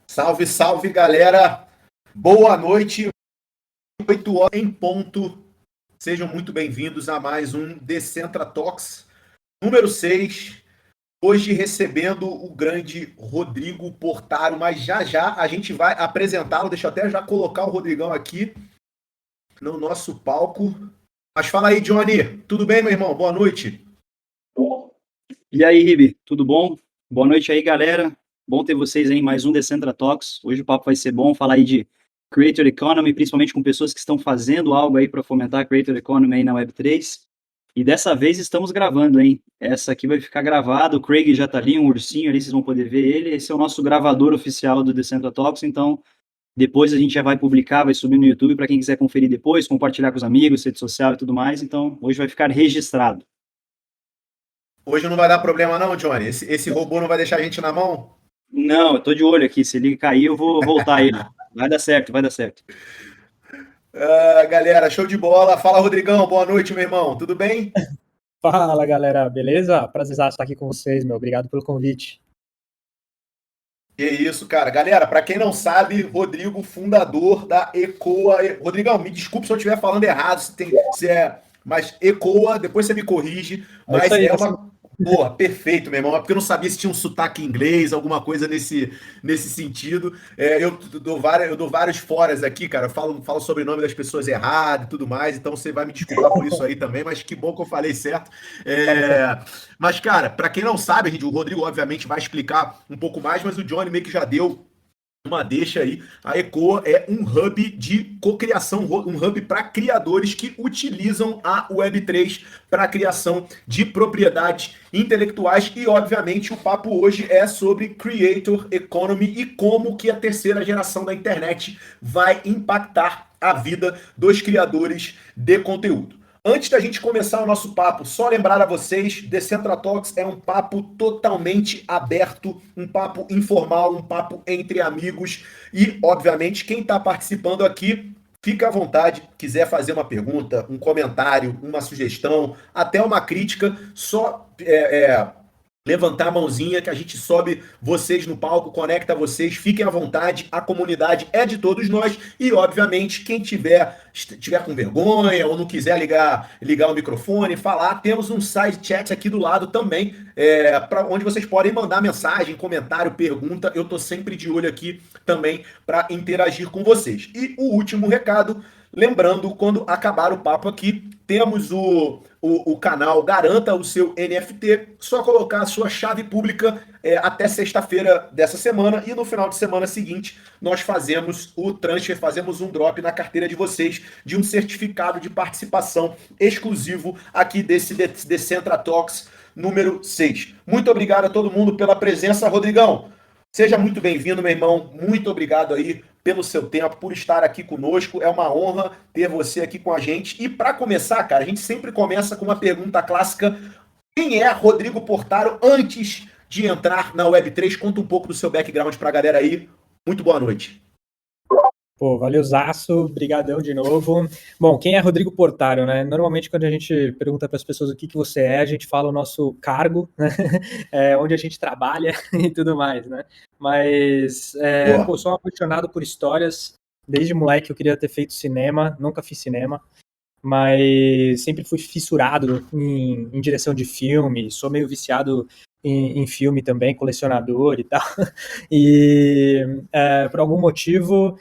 Salve, salve, galera! Boa noite, 8 horas em ponto. Sejam muito bem-vindos a mais um Decentra Talks, número 6. Hoje recebendo o grande Rodrigo Portaro, mas já a gente vai apresentá-lo. Deixa eu até já colocar o Rodrigão aqui no nosso palco. Mas fala aí, Johnny. Tudo bem, meu irmão? Boa noite. E aí, Ribe, tudo bom? Boa noite aí, galera. Bom ter vocês aí em mais um Decentra Talks. Hoje o papo vai ser bom, falar aí de Creator Economy, principalmente com pessoas que estão fazendo algo aí para fomentar a Creator Economy aí na Web3. E dessa vez estamos gravando, hein? Essa aqui vai ficar gravada, o Craig já tá ali, um ursinho ali, vocês vão poder ver ele. Esse é o nosso gravador oficial do Decentra Talks, então depois a gente já vai publicar, vai subir no YouTube para quem quiser conferir depois, compartilhar com os amigos, rede social e tudo mais. Então, hoje vai ficar registrado. Hoje não vai dar problema não, Johnny? Esse robô não vai deixar a gente na mão? Não, eu tô de olho aqui. Se ele cair, eu vou voltar ele. Vai dar certo, vai dar certo. Galera, show de bola. Fala, Rodrigão. Boa noite, meu irmão. Tudo bem? Fala, galera. Beleza? Prazer estar aqui com vocês, meu. Obrigado pelo convite. Que isso, cara. Galera, para quem não sabe, Rodrigo, fundador da Ecoa. Rodrigão, me desculpe se eu estiver falando errado, mas Ecoa, depois você me corrige, mas aí, é uma... Porra, perfeito, meu irmão. É porque eu não sabia se tinha um sotaque inglês, alguma coisa nesse sentido. Eu dou vários foras aqui, cara. Eu falo sobre o nome das pessoas errado e tudo mais, então você vai me desculpar por isso aí também, mas que bom que eu falei certo. Mas, cara, para quem não sabe, o Rodrigo, obviamente, vai explicar um pouco mais, mas o Johnny meio que já deu uma deixa aí. A Ecoa é um hub de cocriação, um hub para criadores que utilizam a Web3 para a criação de propriedades intelectuais e, obviamente, o papo hoje é sobre Creator Economy e como que a terceira geração da internet vai impactar a vida dos criadores de conteúdo. Antes da gente começar o nosso papo, só lembrar a vocês, Decentra Talks é um papo totalmente aberto, um papo informal, um papo entre amigos e, obviamente, quem está participando aqui, fica à vontade, quiser fazer uma pergunta, um comentário, uma sugestão, até uma crítica, só levantar a mãozinha que a gente sobe vocês no palco, conecta vocês, fiquem à vontade, a comunidade é de todos nós e, obviamente, quem tiver com vergonha ou não quiser ligar o microfone, falar, temos um side chat aqui do lado também, para onde vocês podem mandar mensagem, comentário, pergunta, eu tô sempre de olho aqui também para interagir com vocês. E o último recado, lembrando, quando acabar o papo aqui, temos o canal Garanta o Seu NFT, só colocar a sua chave pública até sexta-feira dessa semana e no final de semana seguinte nós fazemos o transfer, fazemos um drop na carteira de vocês de um certificado de participação exclusivo aqui desse Decentra Talks número 6. Muito obrigado a todo mundo pela presença, Rodrigão. Seja muito bem-vindo, meu irmão. Muito obrigado aí pelo seu tempo, por estar aqui conosco. É uma honra ter você aqui com a gente. E para começar, cara, a gente sempre começa com uma pergunta clássica. Quem é Rodrigo Portaro antes de entrar na Web3? Conta um pouco do seu background para a galera aí. Muito boa noite. Pô, valeuzaço, brigadão de novo. Bom, quem é Rodrigo Portaro, né? Normalmente quando a gente pergunta para as pessoas o que você é, a gente fala o nosso cargo, né? Onde a gente trabalha e tudo mais, né? Mas, sou um apaixonado por histórias. Desde moleque eu queria ter feito cinema, nunca fiz cinema, mas sempre fui fissurado em direção de filme, sou meio viciado em filme também, colecionador e tal. E por algum motivo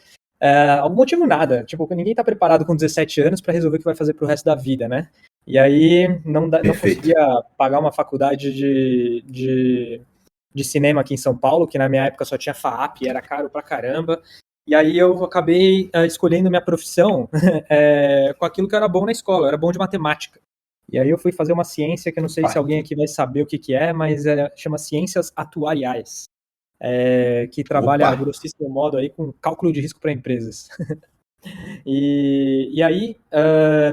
nada, tipo, ninguém tá preparado com 17 anos para resolver o que vai fazer pro resto da vida, né? E aí não conseguia pagar uma faculdade de cinema aqui em São Paulo, que na minha época só tinha FAAP, era caro pra caramba. E aí eu acabei escolhendo minha profissão com aquilo que eu era bom na escola, eu era bom de matemática. E aí eu fui fazer uma ciência que eu não sei se alguém aqui vai saber o que é, mas chama Ciências Atuariais. Que trabalha, a grossíssimo modo, aí, com cálculo de risco para empresas. E aí,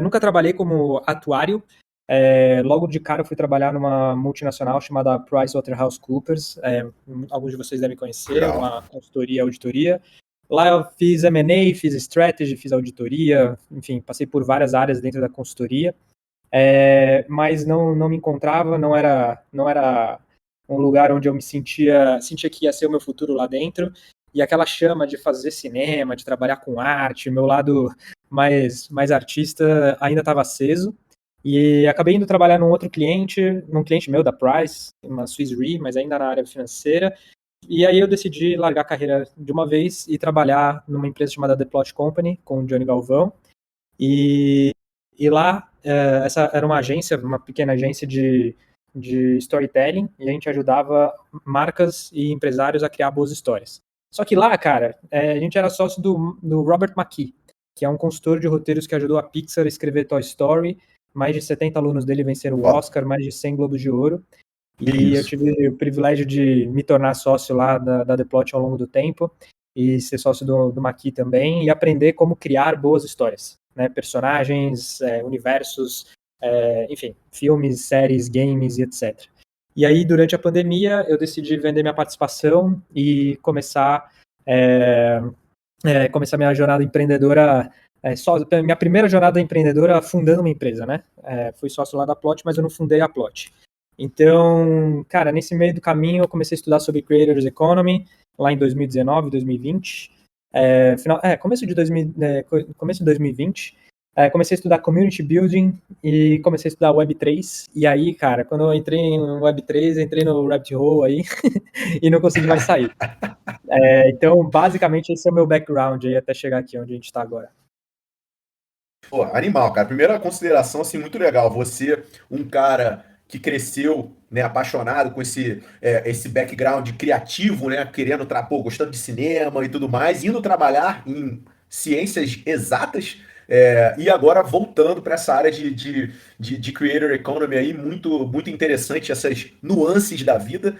nunca trabalhei como atuário. Logo de cara eu fui trabalhar numa multinacional chamada PricewaterhouseCoopers. Alguns de vocês devem conhecer, uma consultoria, auditoria. Lá eu fiz M&A, fiz strategy, fiz auditoria, enfim, passei por várias áreas dentro da consultoria. mas não me encontrava, não era um lugar onde eu sentia que ia ser o meu futuro lá dentro, e aquela chama de fazer cinema, de trabalhar com arte, meu lado mais artista ainda estava aceso, e acabei indo trabalhar num cliente meu da Price, uma Swiss Re, mas ainda na área financeira, e aí eu decidi largar a carreira de uma vez e trabalhar numa empresa chamada The Plot Company, com o Johnny Galvão, e lá, essa era uma pequena agência de storytelling, e a gente ajudava marcas e empresários a criar boas histórias. Só que lá, cara, a gente era sócio do Robert McKee, que é um consultor de roteiros que ajudou a Pixar a escrever Toy Story. Mais de 70 alunos dele venceram o Oscar, mais de 100 Globos de Ouro. E eu tive o privilégio de me tornar sócio lá da The Plot ao longo do tempo, e ser sócio do McKee também, e aprender como criar boas histórias, né? Personagens, universos, enfim, filmes, séries, games e etc. E aí, durante a pandemia, eu decidi vender minha participação e começar minha jornada empreendedora, minha primeira jornada empreendedora fundando uma empresa, né? Fui sócio lá da Plot, mas eu não fundei a Plot. Então, cara, nesse meio do caminho eu comecei a estudar sobre Creators Economy, lá em 2019, 2020. Começo de 2020. Comecei a estudar Community Building e comecei a estudar Web3. E aí, cara, quando eu entrei no Web3, entrei no rabbit hole aí e não consegui mais sair. Então, basicamente, esse é o meu background aí até chegar aqui onde a gente está agora. Pô, animal, cara. Primeira consideração, assim, muito legal. Você, um cara que cresceu, né, apaixonado com esse background criativo, né, querendo, gostando de cinema e tudo mais, indo trabalhar em ciências exatas, e agora voltando para essa área de creator economy aí, muito, muito interessante, essas nuances da vida.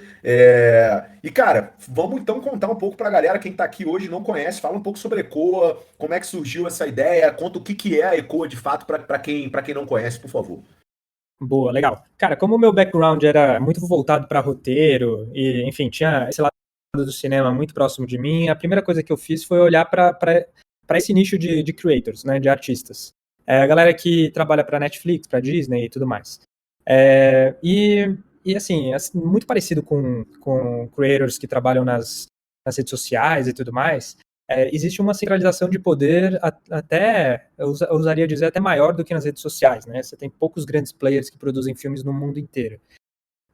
E, cara, vamos então contar um pouco para a galera, quem está aqui hoje e não conhece, fala um pouco sobre a Ecoa, como é que surgiu essa ideia, conta o que é a Ecoa de fato para quem não conhece, por favor. Boa, legal. Cara, como o meu background era muito voltado para roteiro, e, enfim, tinha esse lado do cinema muito próximo de mim, a primeira coisa que eu fiz foi olhar para esse nicho de creators, né, de artistas. A galera que trabalha para Netflix, para Disney e tudo mais. E assim, muito parecido com creators que trabalham nas redes sociais e tudo mais, existe uma centralização de poder até, eu usaria dizer, até maior do que nas redes sociais, né? Você tem poucos grandes players que produzem filmes no mundo inteiro.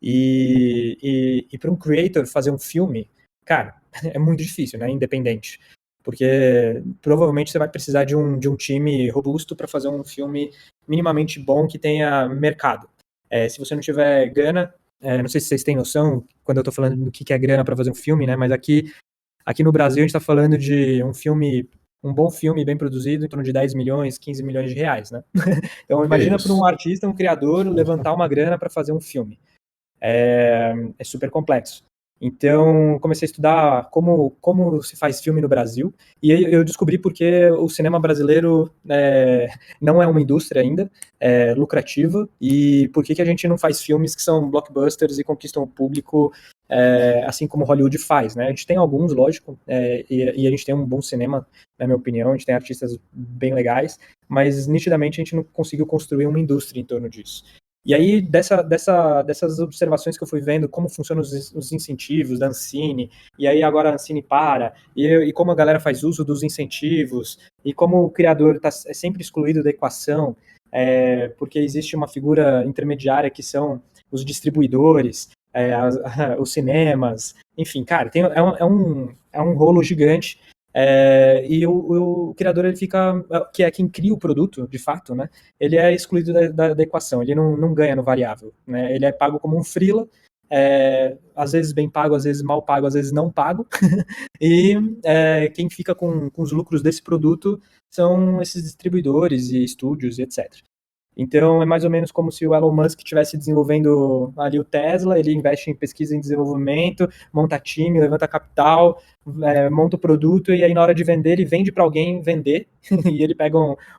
E para um creator fazer um filme, cara, é muito difícil, né? Independente. Porque provavelmente você vai precisar de um time robusto para fazer um filme minimamente bom que tenha mercado. Se você não tiver grana, não sei se vocês têm noção, quando eu estou falando do que é grana para fazer um filme, né? Mas aqui no Brasil a gente está falando de um bom filme bem produzido, em torno de 10 milhões, 15 milhões de reais, né? Então imagina para um artista, um criador, levantar uma grana para fazer um filme. É super complexo. Então, comecei a estudar como se faz filme no Brasil, e aí eu descobri porque o cinema brasileiro não é uma indústria ainda lucrativa, e por que a gente não faz filmes que são blockbusters e conquistam o público assim como Hollywood faz, né? A gente tem alguns, lógico, e a gente tem um bom cinema, na minha opinião, a gente tem artistas bem legais, mas nitidamente a gente não conseguiu construir uma indústria em torno disso. E aí, dessas observações que eu fui vendo, como funcionam os incentivos da Ancine, e aí agora a Ancine e como a galera faz uso dos incentivos, e como o criador é sempre excluído da equação, porque existe uma figura intermediária que são os distribuidores, os cinemas, enfim, cara, é um rolo gigante. E o criador, ele fica, que é quem cria o produto, de fato, né? Ele é excluído da equação, ele não ganha no variável, né? Ele é pago como um freela, às vezes bem pago, às vezes mal pago, às vezes não pago, e quem fica com os lucros desse produto são esses distribuidores e estúdios e etc. Então, é mais ou menos como se o Elon Musk estivesse desenvolvendo ali o Tesla, ele investe em pesquisa e desenvolvimento, monta time, levanta capital, monta o produto, e aí na hora de vender, ele vende para alguém vender, e ele pega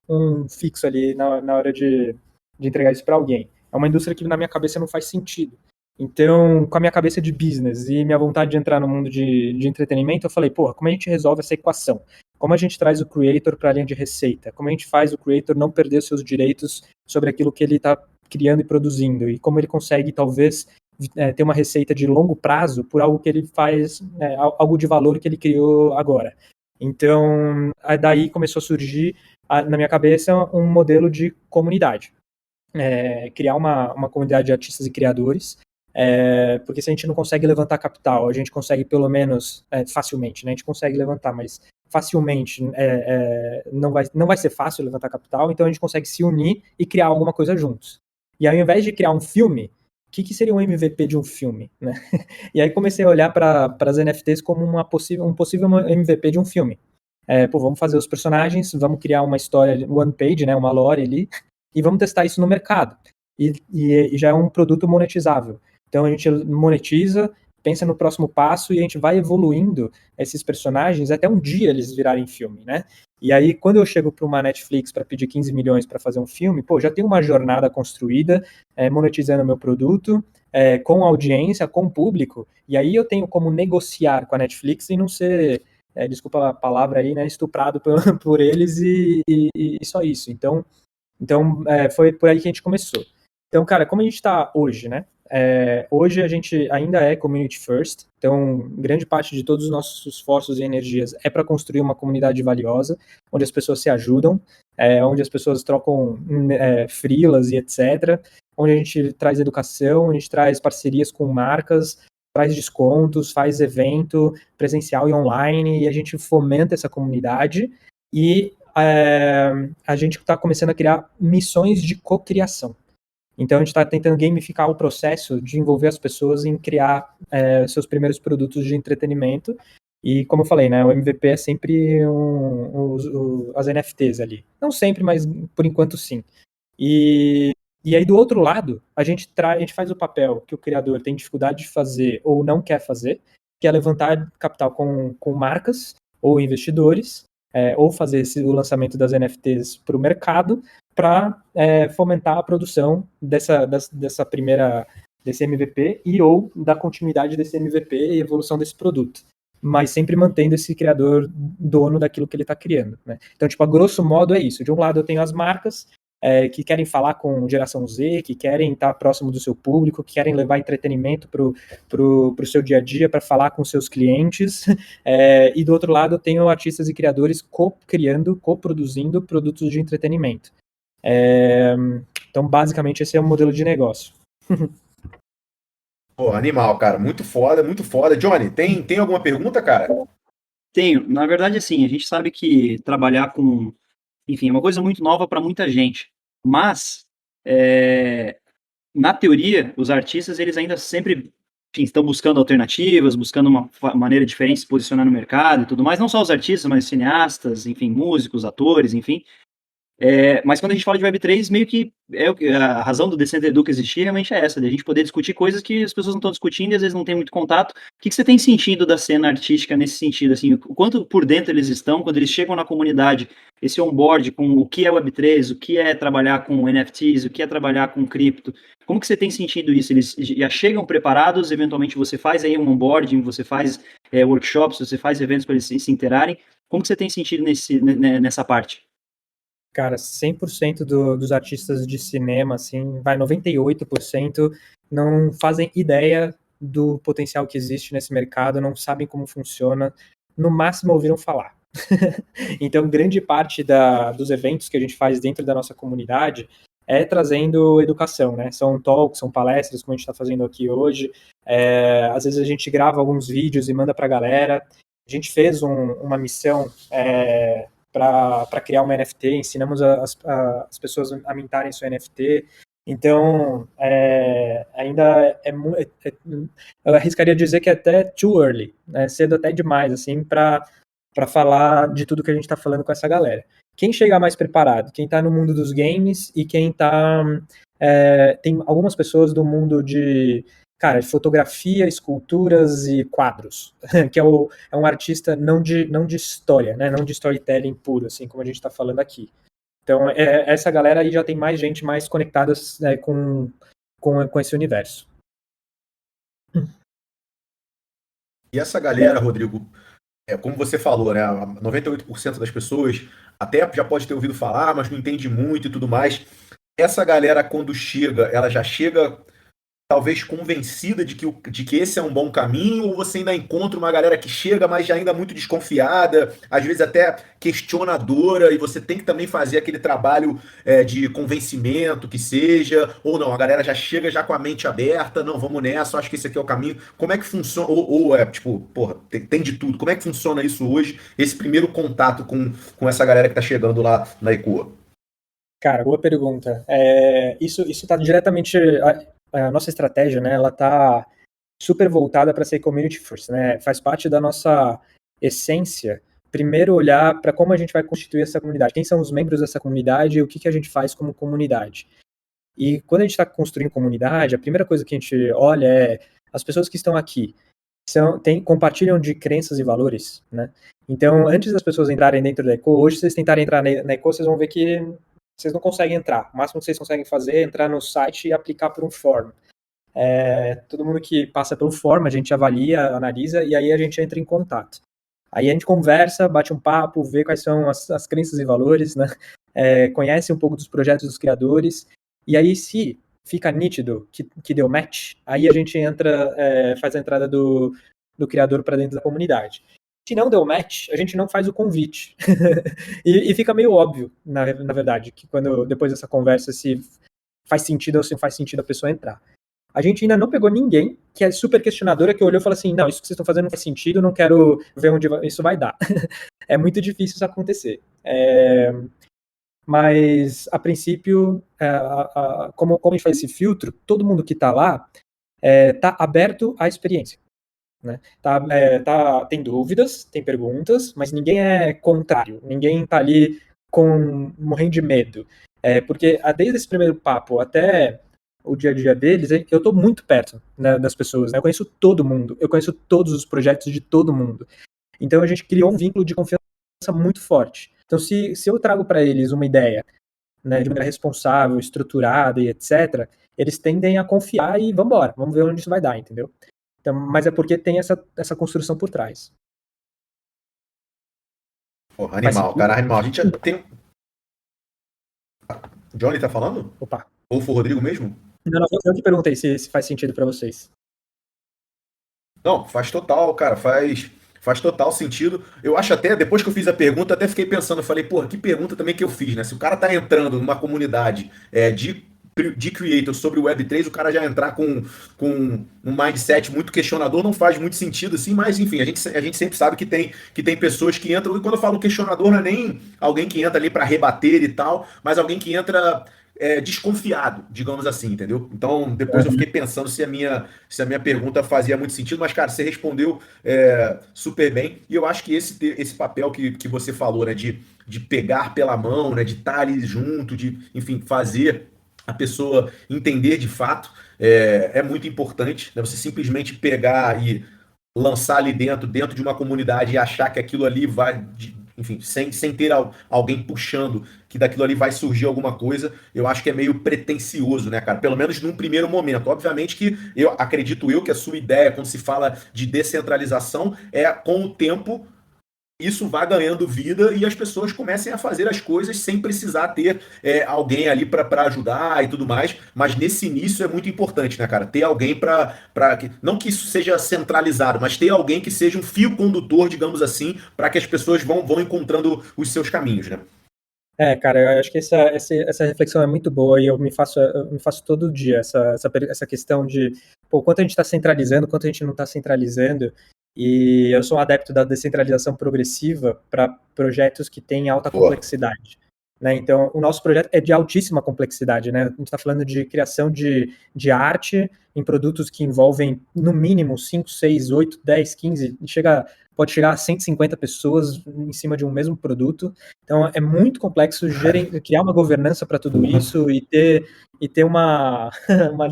um fixo ali na hora de entregar isso para alguém. É uma indústria que na minha cabeça não faz sentido. Então, com a minha cabeça de business e minha vontade de entrar no mundo de entretenimento, eu falei, porra, como a gente resolve essa equação? como a gente traz o creator para a linha de receita, como a gente faz o creator não perder seus direitos sobre aquilo que ele está criando e produzindo, e como ele consegue, talvez, ter uma receita de longo prazo por algo que ele faz, algo de valor que ele criou agora. Então, daí começou a surgir, na minha cabeça, um modelo de comunidade. Criar uma comunidade de artistas e criadores, porque se a gente não consegue levantar capital, a gente consegue pelo menos, facilmente, né? A gente consegue levantar, mas facilmente não vai ser fácil levantar capital, então a gente consegue se unir e criar alguma coisa juntos. E ao invés de criar um filme, o que seria um MVP de um filme, né? E aí comecei a olhar para as NFTs como um possível MVP de um filme. Vamos fazer os personagens, vamos criar uma história one page, né, uma lore ali, e vamos testar isso no mercado. E já é um produto monetizável. Então a gente monetiza, pensa no próximo passo e a gente vai evoluindo esses personagens até um dia eles virarem filme, né? E aí, quando eu chego para uma Netflix para pedir 15 milhões para fazer um filme, já tem uma jornada construída, monetizando o meu produto, com audiência, com público, e aí eu tenho como negociar com a Netflix e não ser, desculpa a palavra aí, né, estuprado por eles e só isso. Então foi por aí que a gente começou. Então, cara, como a gente está hoje, né? Hoje a gente ainda é community first, então grande parte de todos os nossos esforços e energias é para construir uma comunidade valiosa, onde as pessoas se ajudam, onde as pessoas trocam freelas e etc., onde a gente traz educação, a gente traz parcerias com marcas, traz descontos, faz evento presencial e online, e a gente fomenta essa comunidade e a gente está começando a criar missões de cocriação. Então, a gente está tentando gamificar o processo de envolver as pessoas em criar seus primeiros produtos de entretenimento. E, como eu falei, né, o MVP é sempre as NFTs ali. Não sempre, mas por enquanto sim. E aí, do outro lado, a gente faz o papel que o criador tem dificuldade de fazer ou não quer fazer, que é levantar capital com marcas ou investidores, ou fazer o lançamento das NFTs para o mercado, para fomentar a produção desse MVP ou da continuidade desse MVP e evolução desse produto, mas sempre mantendo esse criador dono daquilo que ele está criando, né? Então, a grosso modo é isso. De um lado eu tenho as marcas que querem falar com geração Z, que querem estar próximo do seu público, que querem levar entretenimento pro seu dia a dia, para falar com seus clientes, e do outro lado eu tenho artistas e criadores co-criando, co-produzindo produtos de entretenimento. Então, basicamente, esse é o modelo de negócio. Pô, animal, cara. Muito foda, muito foda. Johnny, tem alguma pergunta, cara? Tenho. Na verdade, assim, a gente sabe que trabalhar com, enfim, é uma coisa muito nova para muita gente. Mas, na teoria, os artistas, eles ainda sempre, enfim, estão buscando alternativas, buscando uma maneira diferente de se posicionar no mercado e tudo mais. Não só os artistas, mas cineastas, enfim, músicos, atores, enfim. Mas quando a gente fala de Web3, meio que a razão do Decentral Edu existir realmente é essa, de a gente poder discutir coisas que as pessoas não estão discutindo e às vezes não tem muito contato. O que você tem sentido da cena artística nesse sentido? Assim, o quanto por dentro eles estão, quando eles chegam na comunidade, esse onboard com o que é Web3, o que é trabalhar com NFTs, o que é trabalhar com cripto, como que você tem sentido isso? Eles já chegam preparados, eventualmente você faz aí um onboarding, você faz workshops, você faz eventos para eles se interarem. Como que você tem sentido nessa parte? Cara, 100% dos artistas de cinema, assim, 98%, não fazem ideia do potencial que existe nesse mercado, não sabem como funciona, no máximo ouviram falar. Então, grande parte dos eventos que a gente faz dentro da nossa comunidade é trazendo educação, né? São talks, são palestras, como a gente está fazendo aqui hoje. Às vezes a gente grava alguns vídeos e manda para a galera. A gente fez uma missão para criar uma NFT, ensinamos as pessoas a mintarem seu NFT. Então, ainda eu arriscaria dizer que é até too early, né? Cedo até demais, assim, para falar de tudo que a gente está falando com essa galera. Quem chegar mais preparado? Quem está no mundo dos games e quem está... tem algumas pessoas do mundo de fotografia, esculturas e quadros, que é um artista não de história, né? Não de storytelling puro, assim, como a gente está falando aqui. Então, essa galera aí já tem mais gente mais conectada com esse universo. E essa galera, Rodrigo, como você falou, né? 98% das pessoas até já pode ter ouvido falar, mas não entende muito e tudo mais. Essa galera, quando chega, ela já chega talvez convencida de que esse é um bom caminho, ou você ainda encontra uma galera que chega, mas já ainda muito desconfiada, às vezes até questionadora, e você tem que também fazer aquele trabalho de convencimento que seja, ou não, a galera já chega já com a mente aberta, não, vamos nessa, acho que esse aqui é o caminho. Como é que funciona? Ou é tipo, porra, tem de tudo. Como é que funciona isso hoje, esse primeiro contato com essa galera que tá chegando lá na ECOA? Cara, boa pergunta. Isso está diretamente a nossa estratégia, né? Ela está super voltada para ser community first, né? Faz parte da nossa essência. Primeiro olhar para como a gente vai constituir essa comunidade, quem são os membros dessa comunidade e o que a gente faz como comunidade. E quando a gente está construindo comunidade, a primeira coisa que a gente olha é as pessoas que estão aqui compartilham de crenças e valores, né? Então, antes das pessoas entrarem dentro da ECO, hoje, se vocês tentarem entrar na ECO, vocês vão ver que vocês não conseguem entrar. O máximo que vocês conseguem fazer é entrar no site e aplicar por um form. Todo mundo que passa pelo form, a gente avalia, analisa, e aí a gente entra em contato. Aí a gente conversa, bate um papo, vê quais são as crenças e valores, né? Conhece um pouco dos projetos dos criadores, e aí se fica nítido que deu match, aí a gente entra, faz a entrada do criador para dentro da comunidade. Se não deu match, a gente não faz o convite. e fica meio óbvio, na verdade, que depois dessa conversa, se faz sentido ou se não faz sentido a pessoa entrar. A gente ainda não pegou ninguém que é super questionadora, que olhou e falou assim, não, isso que vocês estão fazendo não faz sentido, não quero ver onde isso vai dar. É muito difícil isso acontecer. Mas, a princípio, como a gente faz esse filtro, todo mundo que está lá está aberto à experiência. Né? Tem dúvidas, tem perguntas, mas ninguém é contrário, ninguém está ali morrendo de medo. Porque desde esse primeiro papo até o dia a dia deles, eu estou muito perto, né, das pessoas. Né? Eu conheço todo mundo, eu conheço todos os projetos de todo mundo. Então a gente criou um vínculo de confiança muito forte. Então se eu trago para eles uma ideia, né, de maneira responsável, estruturada e etc., eles tendem a confiar e vamos ver onde isso vai dar, entendeu? Então, mas é porque tem essa construção por trás. Porra, animal, cara, animal. A gente já tem. Johnny tá falando? Opa. Ou foi o Rodrigo mesmo? Não, eu que perguntei se faz sentido para vocês. Não, faz total, cara, faz total sentido. Eu acho até, depois que eu fiz a pergunta, até fiquei pensando, eu falei, porra, que pergunta também que eu fiz, né? Se o cara tá entrando numa comunidade de creator sobre o Web3, o cara já entrar com um mindset muito questionador não faz muito sentido, assim, mas enfim, a gente sempre sabe que tem pessoas que entram, e quando eu falo questionador, não é nem alguém que entra ali para rebater e tal, mas alguém que entra desconfiado, digamos assim, entendeu? Então, depois eu fiquei pensando se a minha pergunta fazia muito sentido, mas, cara, você respondeu super bem, e eu acho que esse papel que você falou, né, de pegar pela mão, né, de estar ali junto, de, enfim, fazer a pessoa entender de fato é muito importante, né? Você simplesmente pegar e lançar ali dentro de uma comunidade e achar que aquilo ali vai, enfim, sem ter alguém puxando que daquilo ali vai surgir alguma coisa, eu acho que é meio pretensioso, né, cara? Pelo menos num primeiro momento. Obviamente que eu acredito que a sua ideia, quando se fala de descentralização, com o tempo isso vai ganhando vida e as pessoas comecem a fazer as coisas sem precisar ter alguém ali para ajudar e tudo mais. Mas nesse início é muito importante, né, cara? Ter alguém para. Não que isso seja centralizado, mas ter alguém que seja um fio condutor, digamos assim, para que as pessoas vão encontrando os seus caminhos, né? Cara, eu acho que essa reflexão é muito boa e eu me faço todo dia essa questão de quanto a gente está centralizando, quanto a gente não está centralizando. E eu sou um adepto da descentralização progressiva para projetos que têm alta complexidade. Né? Então, o nosso projeto é de altíssima complexidade. Né? A gente está falando de criação de arte em produtos que envolvem, no mínimo, 5, 6, 8, 10, 15, pode chegar a 150 pessoas em cima de um mesmo produto. Então, é muito complexo criar uma governança para tudo isso e ter uma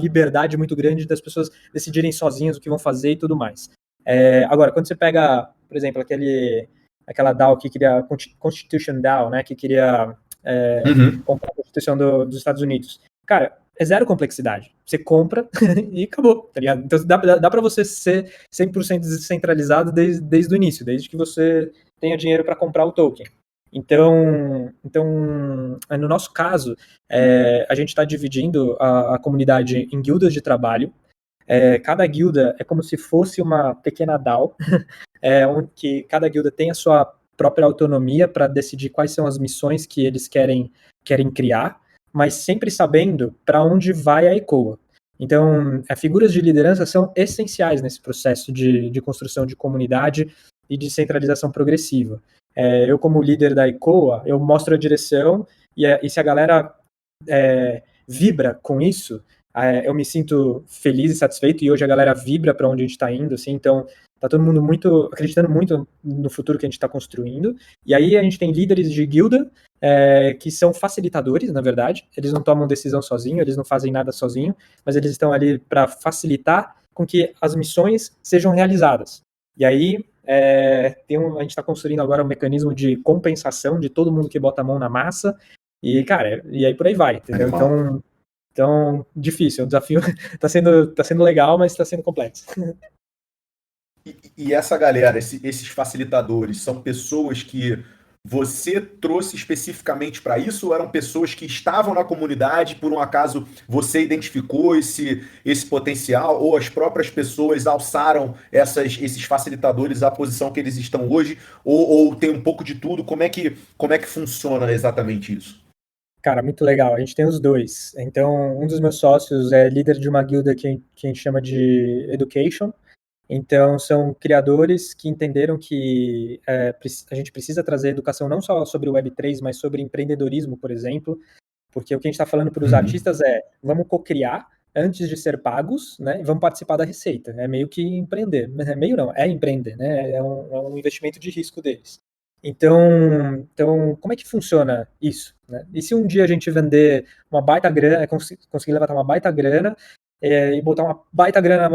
liberdade muito grande das pessoas decidirem sozinhas o que vão fazer e tudo mais. Agora, quando você pega, por exemplo, aquela DAO que queria, Constitution DAO, né, que queria comprar a Constituição dos Estados Unidos. Cara, é zero complexidade. Você compra e acabou, tá ligado? Então dá para você ser 100% descentralizado desde o início, desde que você tenha dinheiro para comprar o token. Então, no nosso caso, a gente está dividindo a comunidade em guildas de trabalho. Cada guilda é como se fosse uma pequena DAO, onde cada guilda tem a sua própria autonomia para decidir quais são as missões que eles querem criar, mas sempre sabendo para onde vai a ECOA. Então, as figuras de liderança são essenciais nesse processo de construção de comunidade e de centralização progressiva. Eu, como líder da ECOA, eu mostro a direção e se a galera vibra com isso, eu me sinto feliz e satisfeito, e hoje a galera vibra para onde a gente está indo, assim, então tá todo mundo acreditando muito no futuro que a gente está construindo. E aí a gente tem líderes de guilda que são facilitadores, na verdade. Eles não tomam decisão sozinhos, eles não fazem nada sozinho, mas eles estão ali para facilitar com que as missões sejam realizadas. E aí a gente está construindo agora um mecanismo de compensação de todo mundo que bota a mão na massa. E, cara, e aí por aí vai, entendeu? Então, difícil, o desafio tá sendo legal, mas está sendo complexo. E essa galera, esses facilitadores, são pessoas que você trouxe especificamente para isso, ou eram pessoas que estavam na comunidade, por um acaso você identificou esse potencial, ou as próprias pessoas alçaram esses facilitadores à posição que eles estão hoje, ou tem um pouco de tudo? Como é que funciona exatamente isso? Cara, muito legal. A gente tem os dois. Então, um dos meus sócios é líder de uma guilda que a gente chama de Education. Então, são criadores que entenderam que a gente precisa trazer educação não só sobre o Web3, mas sobre empreendedorismo, por exemplo, porque o que a gente está falando para os artistas vamos co-criar antes de ser pagos, né? E vamos participar da receita. É meio que empreender. Meio não, é empreender, né? É um investimento de risco deles. Então, como é que funciona isso, né? E se um dia a gente vender uma baita grana, conseguir levantar uma baita grana e botar uma baita grana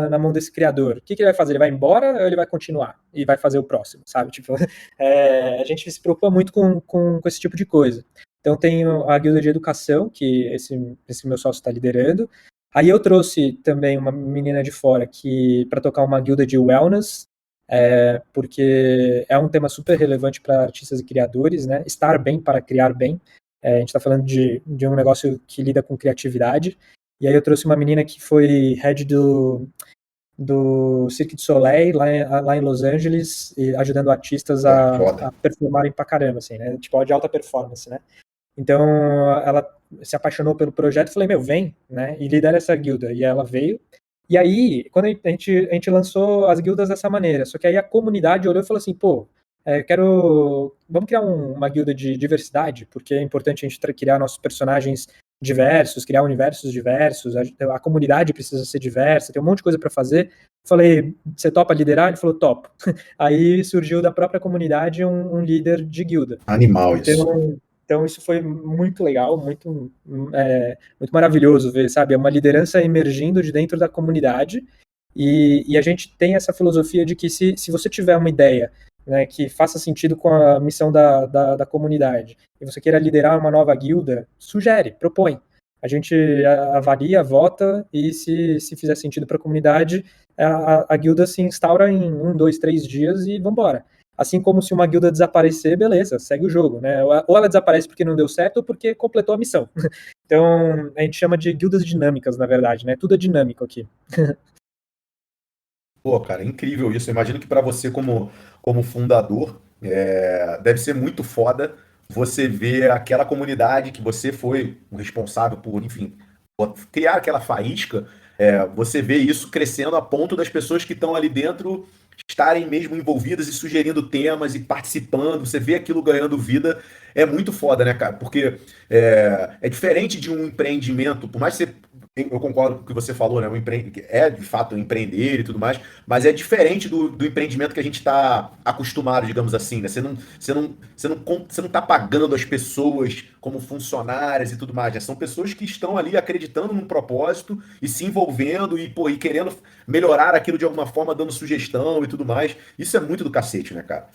na mão desse criador, o que ele vai fazer? Ele vai embora ou ele vai continuar e vai fazer o próximo, sabe? Tipo, a gente se preocupa muito com esse tipo de coisa. Então, tem a guilda de educação, que esse meu sócio está liderando. Aí eu trouxe também uma menina de fora para tocar uma guilda de wellness, porque é um tema super relevante para artistas e criadores, né? Estar bem para criar bem. A gente está falando de um negócio que lida com criatividade. E aí eu trouxe uma menina que foi head do Cirque du Soleil, lá em Los Angeles, e ajudando artistas a performarem pra caramba, assim, né? Tipo, de alta performance, né? Então, ela se apaixonou pelo projeto e falei, vem, né? E lidera essa guilda. E ela veio. E aí, quando a gente lançou as guildas dessa maneira, só que aí a comunidade olhou e falou assim, vamos criar uma guilda de diversidade, porque é importante a gente criar nossos personagens diversos, criar universos diversos, a comunidade precisa ser diversa, tem um monte de coisa para fazer. Falei, você topa liderar? Ele falou, topo. Aí surgiu da própria comunidade um líder de guilda. Animal isso. Então isso foi muito legal, muito maravilhoso ver, sabe? É uma liderança emergindo de dentro da comunidade e a gente tem essa filosofia de que se você tiver uma ideia, né, que faça sentido com a missão da comunidade e você queira liderar uma nova guilda, sugere, propõe. A gente avalia, vota e se fizer sentido para a comunidade, a guilda se instaura em 1, 2, 3 dias e vambora. Assim como se uma guilda desaparecer, beleza, segue o jogo, né? Ou ela desaparece porque não deu certo ou porque completou a missão. Então, a gente chama de guildas dinâmicas, na verdade, né? Tudo é dinâmico aqui. Pô, cara, incrível isso. Eu imagino que para você, como fundador, deve ser muito foda você ver aquela comunidade que você foi o responsável por, enfim, criar aquela faísca. Você vê isso crescendo a ponto das pessoas que estão ali dentro estarem mesmo envolvidas e sugerindo temas e participando. Você vê aquilo ganhando vida. É muito foda, né, cara? Porque é diferente de um empreendimento, por mais que você. Eu concordo com o que você falou, né? De fato empreender e tudo mais, mas é diferente do empreendimento que a gente está acostumado, digamos assim, né? Você não tá pagando as pessoas como funcionárias e tudo mais, né? São pessoas que estão ali acreditando num propósito e se envolvendo e querendo melhorar aquilo de alguma forma, dando sugestão e tudo mais. Isso é muito do cacete, né, cara?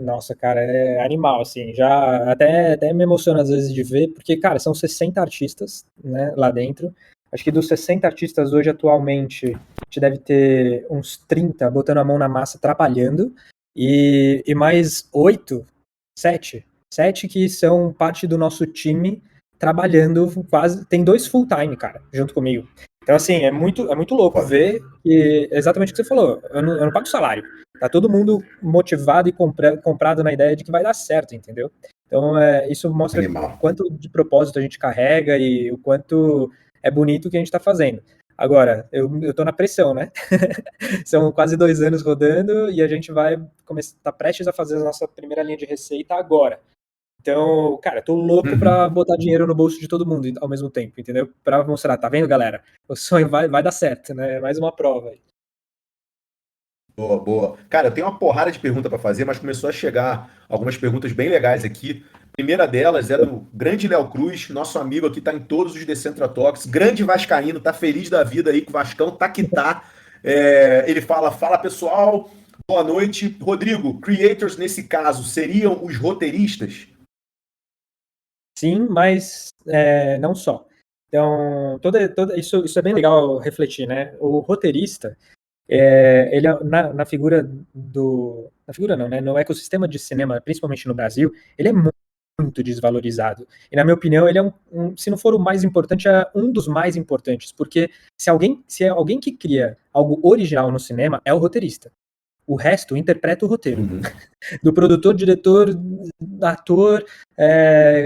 Nossa, cara, é animal, assim, já até me emociona às vezes de ver, porque, cara, são 60 artistas, né, lá dentro. Acho que dos 60 artistas hoje, atualmente, a gente deve ter uns 30 botando a mão na massa, trabalhando, e mais 8, 7 que são parte do nosso time, trabalhando quase, tem 2 full-time, cara, junto comigo. Então, assim, é muito louco ver, e é exatamente o que você falou, eu não pago salário. Tá todo mundo motivado e comprado na ideia de que vai dar certo, entendeu? Então, isso mostra o Animal. quanto de propósito a gente carrega e o quanto é bonito o que a gente está fazendo. Agora, eu tô na pressão, né? São quase 2 anos rodando e a gente vai começar, tá prestes a fazer a nossa primeira linha de receita agora. Então, cara, eu tô louco Uhum. pra botar dinheiro no bolso de todo mundo ao mesmo tempo, entendeu? Pra mostrar, tá vendo, galera? O sonho vai dar certo, né? É mais uma prova aí. Boa, boa. Cara, eu tenho uma porrada de pergunta para fazer, mas começou a chegar algumas perguntas bem legais aqui. A primeira delas é do grande Léo Cruz, nosso amigo aqui, tá em todos os Decentra Talks, grande vascaíno, tá feliz da vida aí com o Vascão, tá que tá. Ele fala pessoal, boa noite. Rodrigo, creators nesse caso seriam os roteiristas? Sim, mas não só. Então, isso é bem legal refletir, né? O roteirista, ele na figura do. Na figura não, né? No ecossistema de cinema, principalmente no Brasil, ele é muito desvalorizado. E, na minha opinião, ele é se não for o mais importante, é um dos mais importantes. Porque se é alguém que cria algo original no cinema, é o roteirista. O resto interpreta o roteiro Uhum. do produtor, diretor, ator,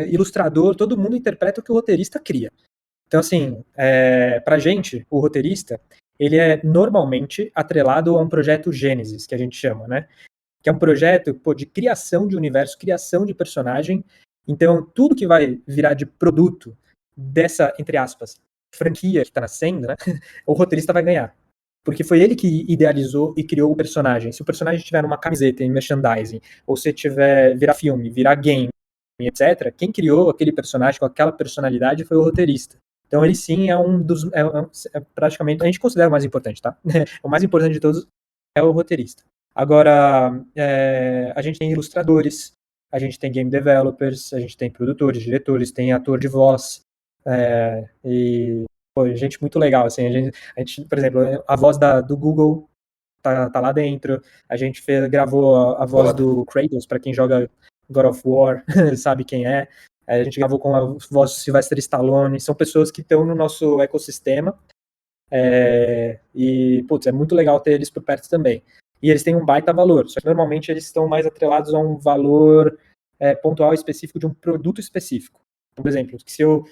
ilustrador, todo mundo interpreta o que o roteirista cria. Então, assim, pra gente, o roteirista, ele é normalmente atrelado a um projeto Gênesis, que a gente chama, né? Que é um projeto, de criação de universo, criação de personagem. Então, tudo que vai virar de produto dessa, entre aspas, franquia que está nascendo, né? O roteirista vai ganhar. Porque foi ele que idealizou e criou o personagem. Se o personagem tiver numa camiseta em merchandising, ou se tiver virar filme, virar game, etc., quem criou aquele personagem com aquela personalidade foi o roteirista. Então ele sim é um dos. Praticamente. A gente considera o mais importante, tá? O mais importante de todos é o roteirista. Agora, a gente tem ilustradores, a gente tem game developers, a gente tem produtores, diretores, tem ator de voz, e pô, gente muito legal, assim, a gente, por exemplo, a voz do Google tá lá dentro, a gente gravou a voz Foda. do Kratos, para quem joga God of War, sabe quem é, a gente gravou com a voz do Sylvester Stallone, são pessoas que estão no nosso ecossistema, e, putz, é muito legal ter eles por perto também. E eles têm um baita valor, só que normalmente eles estão mais atrelados a um valor pontual específico de um produto específico. Por exemplo, se eu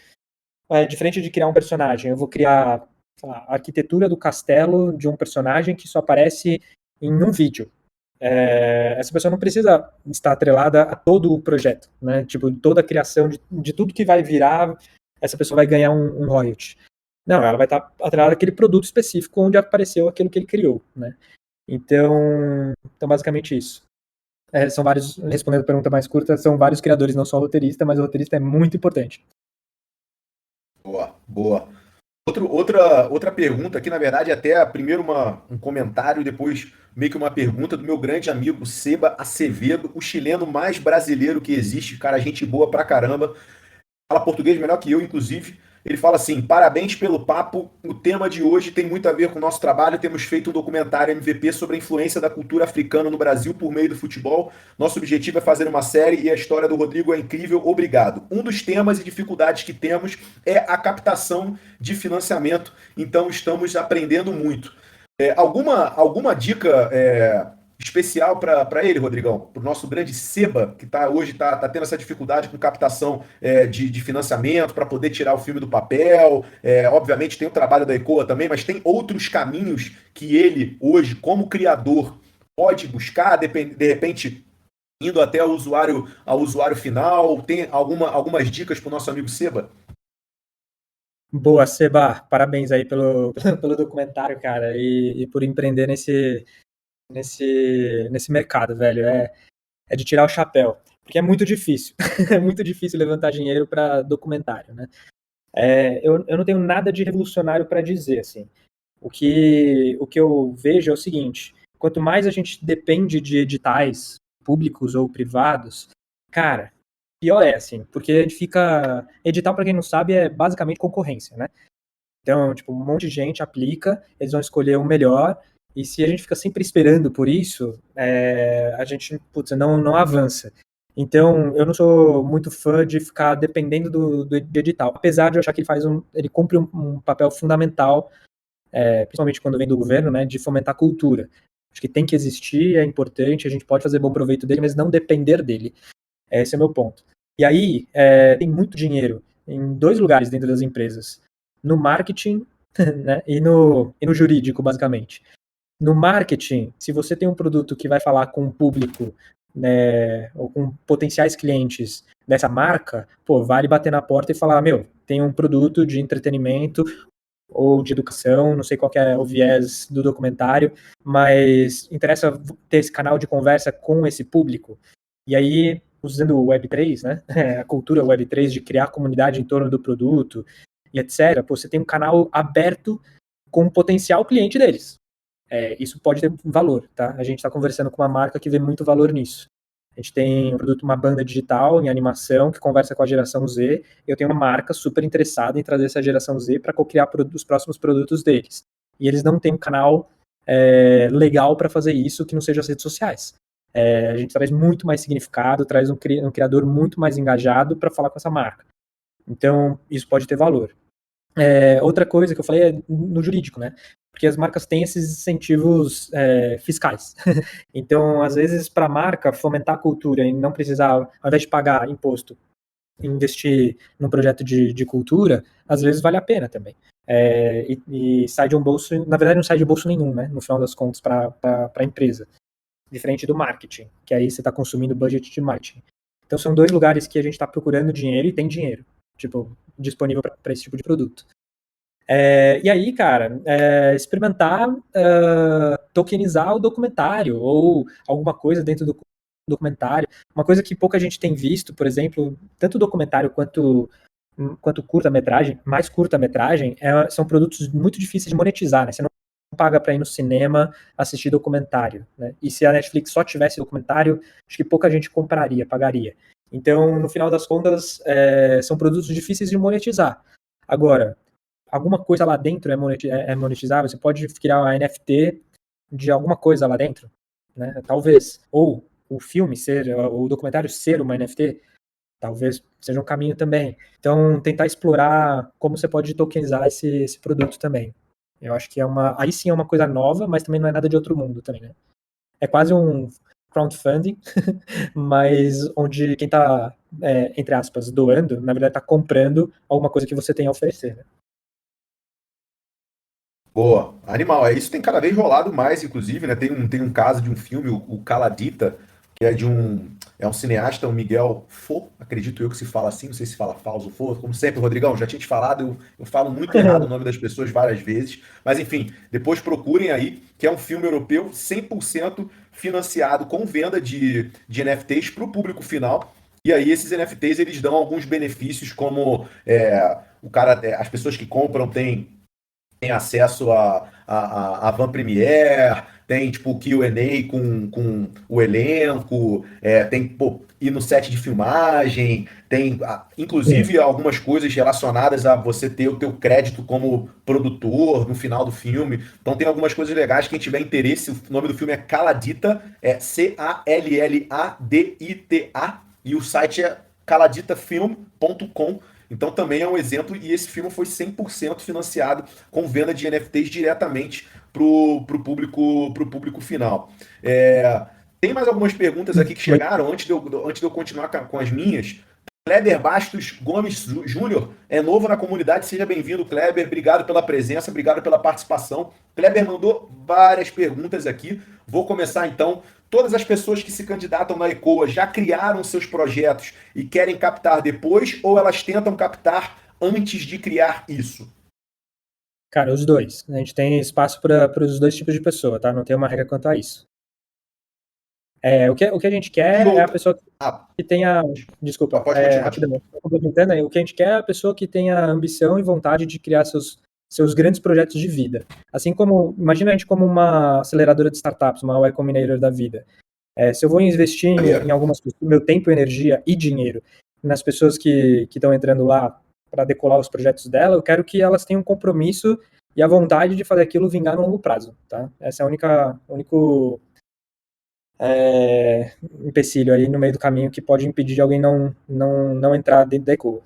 diferente de criar um personagem, eu vou criar a arquitetura do castelo de um personagem que só aparece em um vídeo. Essa pessoa não precisa estar atrelada a todo o projeto, né? Tipo, toda a criação de tudo que vai virar, essa pessoa vai ganhar um royalty. Não, ela vai estar atrelada àquele produto específico onde apareceu aquilo que ele criou, né? Então basicamente isso. São vários, respondendo a pergunta mais curta, são vários criadores, não só o roteirista, mas o roteirista é muito importante. Boa, boa. Outra pergunta aqui, na verdade, até primeiro um comentário e depois meio que uma pergunta do meu grande amigo Seba Acevedo, o chileno mais brasileiro que existe, cara, gente boa pra caramba, fala português melhor que eu, inclusive. Ele fala assim: parabéns pelo papo. O tema de hoje tem muito a ver com o nosso trabalho. Temos feito um documentário MVP sobre a influência da cultura africana no Brasil por meio do futebol. Nosso objetivo é fazer uma série e a história do Rodrigo é incrível. Obrigado. Um dos temas e dificuldades que temos é a captação de financiamento. Então estamos aprendendo muito. Alguma dica especial para ele, Rodrigão? Para o nosso grande Seba, que hoje tá tendo essa dificuldade com captação de financiamento para poder tirar o filme do papel. Obviamente tem o trabalho da ECOA também, mas tem outros caminhos que ele, hoje, como criador, pode buscar, de repente, indo até ao usuário final. Tem algumas dicas para o nosso amigo Seba? Boa, Seba, parabéns aí pelo documentário, cara, e por empreender nesse mercado, velho. É de tirar o chapéu, porque é muito difícil. É muito difícil levantar dinheiro para documentário, né? Eu não tenho nada de revolucionário para dizer, assim. O que eu vejo é o seguinte: quanto mais a gente depende de editais, públicos ou privados, cara, pior é, assim, porque a gente fica... Edital, para quem não sabe, é basicamente concorrência, né? Então, tipo, um monte de gente aplica, eles vão escolher o melhor, e se a gente fica sempre esperando por isso, a gente, putz, não avança. Então, eu não sou muito fã de ficar dependendo do edital, apesar de eu achar que ele cumpre um papel fundamental, principalmente quando vem do governo, né, de fomentar a cultura. Acho que tem que existir, é importante, a gente pode fazer bom proveito dele, mas não depender dele. Esse é o meu ponto. E aí, tem muito dinheiro em 2 lugares dentro das empresas. No marketing, né, e no jurídico, basicamente. No marketing, se você tem um produto que vai falar com o público, né, ou com potenciais clientes dessa marca, pô, vale bater na porta e falar, meu, tem um produto de entretenimento ou de educação, não sei qual que é o viés do documentário, mas interessa ter esse canal de conversa com esse público. E aí, usando o Web3, né, a cultura Web3 de criar comunidade em torno do produto e etc., pô, você tem um canal aberto com o potencial cliente deles. Isso pode ter valor, tá? A gente está conversando com uma marca que vê muito valor nisso. A gente tem um produto, uma banda digital em animação que conversa com a geração Z. Eu tenho uma marca super interessada em trazer essa geração Z para co-criar os próximos produtos deles. E eles não têm um canal legal para fazer isso que não seja as redes sociais. A gente traz muito mais significado, traz um criador muito mais engajado para falar com essa marca. Então, isso pode ter valor. Outra coisa que eu falei é no jurídico, né? Porque as marcas têm esses incentivos fiscais. Então, às vezes, para a marca fomentar a cultura e não precisar, ao invés de pagar imposto, investir num projeto de cultura, às vezes vale a pena também. E sai de um bolso, na verdade não sai de bolso nenhum, né? No final das contas, para a empresa. Diferente do marketing, que aí você está consumindo budget de marketing. Então, são 2 lugares que a gente está procurando dinheiro e tem dinheiro, tipo, disponível para esse tipo de produto. E aí, cara, experimentar tokenizar o documentário ou alguma coisa dentro do documentário. Uma coisa que pouca gente tem visto, por exemplo, tanto documentário quanto curta-metragem, mais curta-metragem, são produtos muito difíceis de monetizar, né? Você não paga para ir no cinema assistir documentário, né? E se a Netflix só tivesse documentário, acho que pouca gente compraria, pagaria. Então, no final das contas, são produtos difíceis de monetizar. Agora, alguma coisa lá dentro é monetizável, você pode criar uma NFT de alguma coisa lá dentro, né? Talvez. Ou o documentário ser uma NFT, talvez seja um caminho também. Então, tentar explorar como você pode tokenizar esse produto também. Eu acho que aí sim é uma coisa nova, mas também não é nada de outro mundo também, né? É quase um crowdfunding, mas onde quem está, entre aspas, doando, na verdade está comprando alguma coisa que você tem a oferecer, né? Boa, animal. Isso tem cada vez rolado mais, inclusive, né? Tem um caso de um filme, o Caladita, que é um cineasta, o Miguel Fo, acredito eu que se fala assim, não sei se fala Fausto Fo, como sempre, Rodrigão, já tinha te falado, eu falo muito errado o nome das pessoas várias vezes, mas enfim, depois procurem aí, que é um filme europeu 100% financiado com venda de NFTs para o público final. E aí esses NFTs eles dão alguns benefícios, como as pessoas que compram tem acesso a Van Premiere, tem tipo Q&A com o elenco, tem ir no set de filmagem, tem inclusive algumas coisas relacionadas a você ter o teu crédito como produtor no final do filme. Então tem algumas coisas legais. Quem tiver interesse, o nome do filme é Caladita, é Calladita, e o site é caladitafilm.com. Então também é um exemplo, e esse filme foi 100% financiado com venda de NFTs diretamente para o público final. Tem mais algumas perguntas aqui que chegaram antes de eu continuar com as minhas. Kleber Bastos Gomes Júnior é novo na comunidade, seja bem-vindo, Kleber. Obrigado pela presença, obrigado pela participação. Kleber mandou várias perguntas aqui. Vou começar então. Todas as pessoas que se candidatam na ECOA já criaram seus projetos e querem captar depois, ou elas tentam captar antes de criar isso? Cara, os dois. A gente tem espaço para os 2 tipos de pessoa, tá? Não tem uma regra quanto a isso. O que a gente quer é a pessoa que tenha... Desculpa, pode continuar. rapidão. Complementando aí, o que a gente quer é a pessoa que tenha ambição e vontade de criar seus grandes projetos de vida. Assim como, imagina a gente como uma aceleradora de startups, uma Y Combinator da vida. Se eu vou investir em algumas pessoas, meu tempo, energia e dinheiro nas pessoas que estão entrando lá para decolar os projetos dela, eu quero que elas tenham um compromisso e a vontade de fazer aquilo vingar no longo prazo, tá? Essa é a único empecilho aí no meio do caminho que pode impedir de alguém não entrar dentro da Ecoa.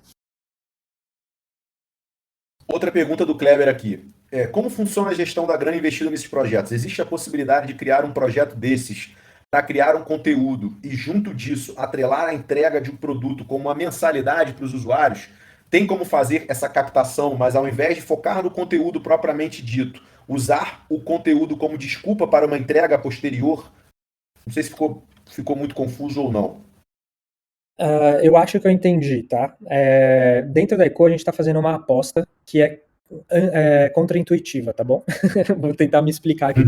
Outra pergunta do Kleber aqui. Como funciona a gestão da grana investida nesses projetos? Existe a possibilidade de criar um projeto desses para criar um conteúdo e, junto disso, atrelar a entrega de um produto como uma mensalidade para os usuários? Tem como fazer essa captação, mas ao invés de focar no conteúdo propriamente dito, usar o conteúdo como desculpa para uma entrega posterior? Não sei se ficou muito confuso ou não. Eu acho que eu entendi, tá? Dentro da Eco, a gente está fazendo uma aposta que é contraintuitiva, tá bom? Vou tentar me explicar aqui.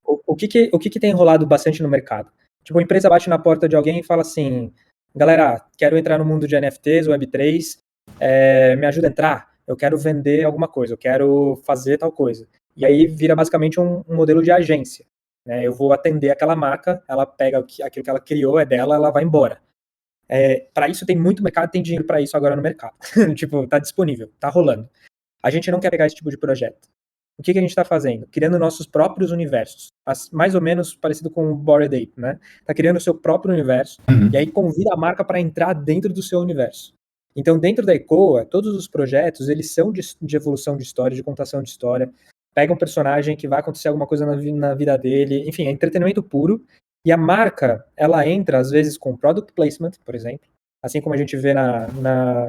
O que tem rolado bastante no mercado? Tipo, a empresa bate na porta de alguém e fala assim, galera, quero entrar no mundo de NFTs, Web3, me ajuda a entrar? Eu quero vender alguma coisa, eu quero fazer tal coisa. E aí vira basicamente um modelo de agência, né? Eu vou atender aquela marca, ela pega aquilo que ela criou, é dela, ela vai embora. Para isso tem muito mercado, tem dinheiro para isso agora no mercado. Tipo, tá disponível, tá rolando. A gente não quer pegar esse tipo de projeto. O que a gente está fazendo? Criando nossos próprios universos. Mais ou menos parecido com o Bored Ape, né? Tá criando o seu próprio universo, e aí convida a marca para entrar dentro do seu universo. Então, dentro da Ecoa, todos os projetos, eles são de evolução de história, de contação de história. Pega um personagem que vai acontecer alguma coisa na vida dele, enfim, é entretenimento puro. E a marca, ela entra, às vezes, com product placement, por exemplo, assim como a gente vê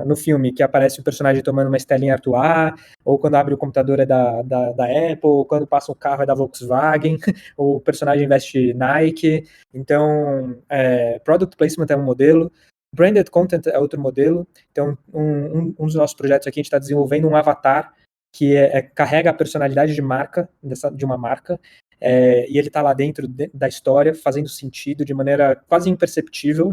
no filme, que aparece o personagem tomando uma Estelinha Artois, ou quando abre o computador é da Apple, ou quando passa um carro é da Volkswagen, ou o personagem veste Nike. Então, product placement é um modelo, branded content é outro modelo. Então, um dos nossos projetos aqui, a gente está desenvolvendo um avatar que carrega a personalidade de marca, de uma marca, e ele está lá dentro da história, fazendo sentido de maneira quase imperceptível,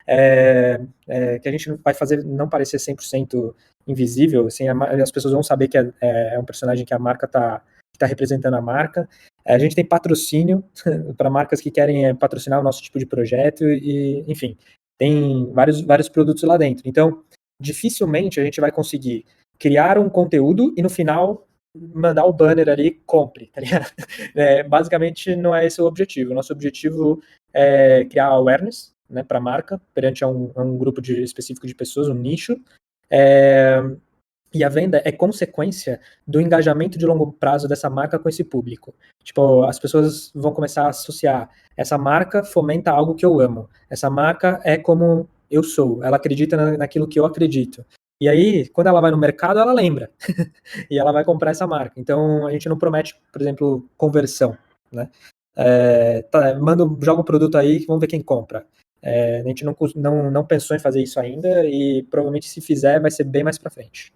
que a gente vai fazer não parecer 100% invisível, assim, as pessoas vão saber que é um personagem que a marca está representando a marca. A gente tem patrocínio para marcas que querem patrocinar o nosso tipo de projeto, e enfim, tem vários produtos lá dentro. Então, dificilmente a gente vai conseguir criar um conteúdo e no final mandar o banner ali, compre, tá ligado? Basicamente não é esse o objetivo. O nosso objetivo é criar awareness, né, para a marca, perante a um grupo específico de pessoas, um nicho, e a venda é consequência do engajamento de longo prazo dessa marca com esse público. Tipo, as pessoas vão começar a associar, essa marca fomenta algo que eu amo, essa marca é como eu sou, ela acredita naquilo que eu acredito. E aí, quando ela vai no mercado, ela lembra. E ela vai comprar essa marca. Então, a gente não promete, por exemplo, conversão, né? Joga o produto aí, vamos ver quem compra. A gente não pensou em fazer isso ainda e provavelmente se fizer vai ser bem mais para frente.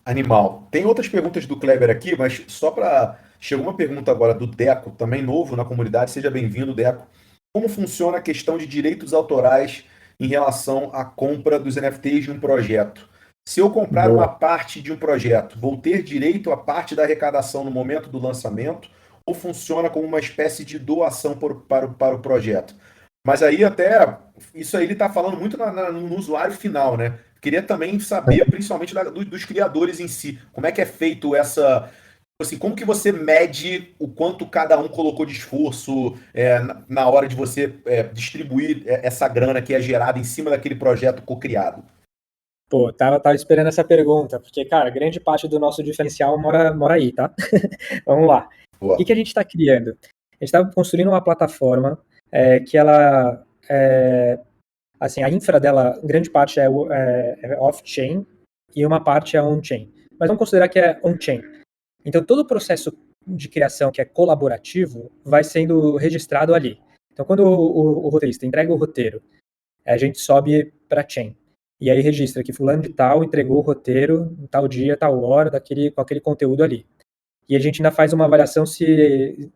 Animal. Tem outras perguntas do Kleber aqui, mas só para... Chegou uma pergunta agora do Deco, também novo na comunidade. Seja bem-vindo, Deco. Como funciona a questão de direitos autorais em relação à compra dos NFTs de um projeto? Se eu comprar uma parte de um projeto, vou ter direito à parte da arrecadação no momento do lançamento ou funciona como uma espécie de doação para o projeto? Mas aí até, isso aí ele está falando muito no usuário final, né? Queria também saber, principalmente dos criadores em si, como é que é feito essa... Assim, como que você mede o quanto cada um colocou de esforço na hora de você distribuir essa grana que é gerada em cima daquele projeto co-criado? Pô, tava esperando essa pergunta, porque, cara, grande parte do nosso diferencial mora aí, tá? Vamos lá. Boa. O que a gente está criando? A gente está construindo uma plataforma que ela, assim, a infra dela, grande parte é off-chain e uma parte é on-chain. Mas vamos considerar que é on-chain. Então, todo o processo de criação que é colaborativo vai sendo registrado ali. Então, quando o roteirista entrega o roteiro, a gente sobe para chain. E aí registra que fulano de tal entregou o roteiro em tal dia, tal hora, com aquele conteúdo ali. E a gente ainda faz uma avaliação se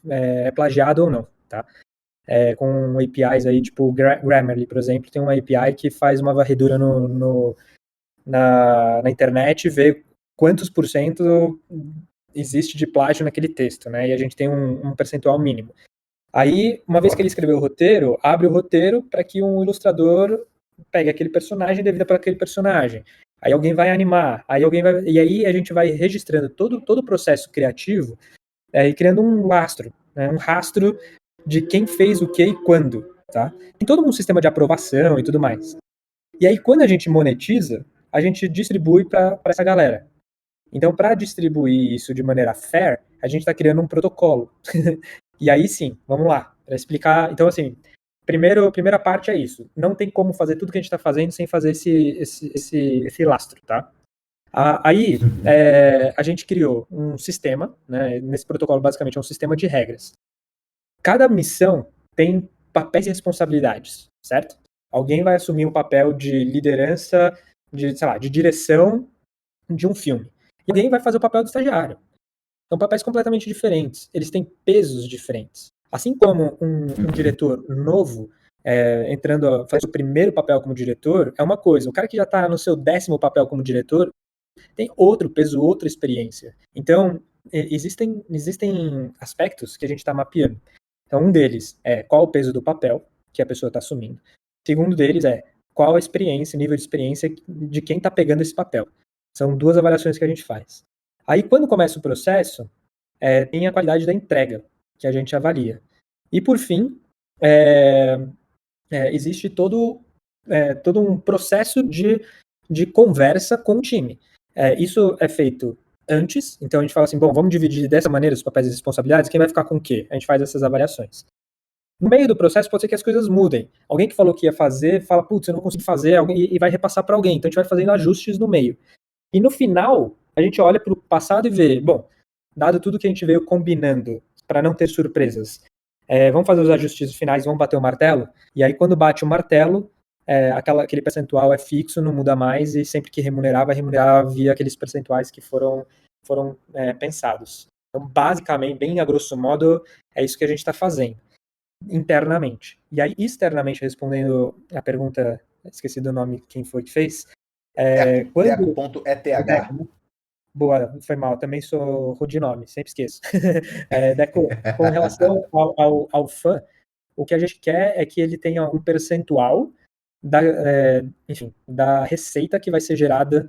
é plagiado ou não, tá? Com APIs aí, tipo o Grammarly, por exemplo, tem uma API que faz uma varredura na internet e vê quantos por cento existe de plágio naquele texto, né? E a gente tem um percentual mínimo. Aí, uma vez que ele escreveu o roteiro, abre o roteiro para que um ilustrador pegue aquele personagem e dê vida para aquele personagem. Aí alguém vai animar, e aí a gente vai registrando todo o processo criativo e criando um lastro, né, um rastro de quem fez o que e quando, tá? Tem todo um sistema de aprovação e tudo mais. E aí, quando a gente monetiza, a gente distribui para essa galera. Então, para distribuir isso de maneira fair, a gente está criando um protocolo. E aí sim, vamos lá, para explicar. Então, assim, primeira parte é isso. Não tem como fazer tudo que a gente está fazendo sem fazer esse lastro, tá? Aí, a gente criou um sistema, né? Nesse protocolo, basicamente, é um sistema de regras. Cada missão tem papéis e responsabilidades, certo? Alguém vai assumir um papel de liderança, de direção de um filme. E alguém vai fazer o papel do estagiário. São papéis completamente diferentes. Eles têm pesos diferentes. Assim como um diretor novo entrando a fazer o primeiro papel como diretor, é uma coisa. O cara que já está no seu 10º papel como diretor tem outro peso, outra experiência. Então, existem aspectos que a gente está mapeando. Então, um deles é qual o peso do papel que a pessoa está assumindo. O segundo deles é qual a experiência, nível de experiência de quem está pegando esse papel. São 2 avaliações que a gente faz. Aí, quando começa o processo, tem a qualidade da entrega, que a gente avalia. E, por fim, existe todo um processo de conversa com o time. Isso é feito antes, então a gente fala assim, bom, vamos dividir dessa maneira os papéis e responsabilidades, quem vai ficar com o quê? A gente faz essas avaliações. No meio do processo pode ser que as coisas mudem. Alguém que falou que ia fazer, fala, putz, eu não consegui fazer, e vai repassar para alguém. Então a gente vai fazendo ajustes no meio. E no final, a gente olha para o passado e vê, bom, dado tudo que a gente veio combinando para não ter surpresas, vamos fazer os ajustes finais, vamos bater o martelo? E aí quando bate o martelo, aquele percentual é fixo, não muda mais, e sempre que remunerar, vai remunerar via aqueles percentuais que foram pensados. Então, basicamente, bem a grosso modo, é isso que a gente está fazendo internamente. E aí, externamente, respondendo a pergunta, esqueci do nome, quem foi que fez, Deco.eth. Boa, foi mal, também sou ruim de nome, sempre esqueço. Deco, com relação ao fã, o que a gente quer é que ele tenha um percentual da receita que vai ser gerada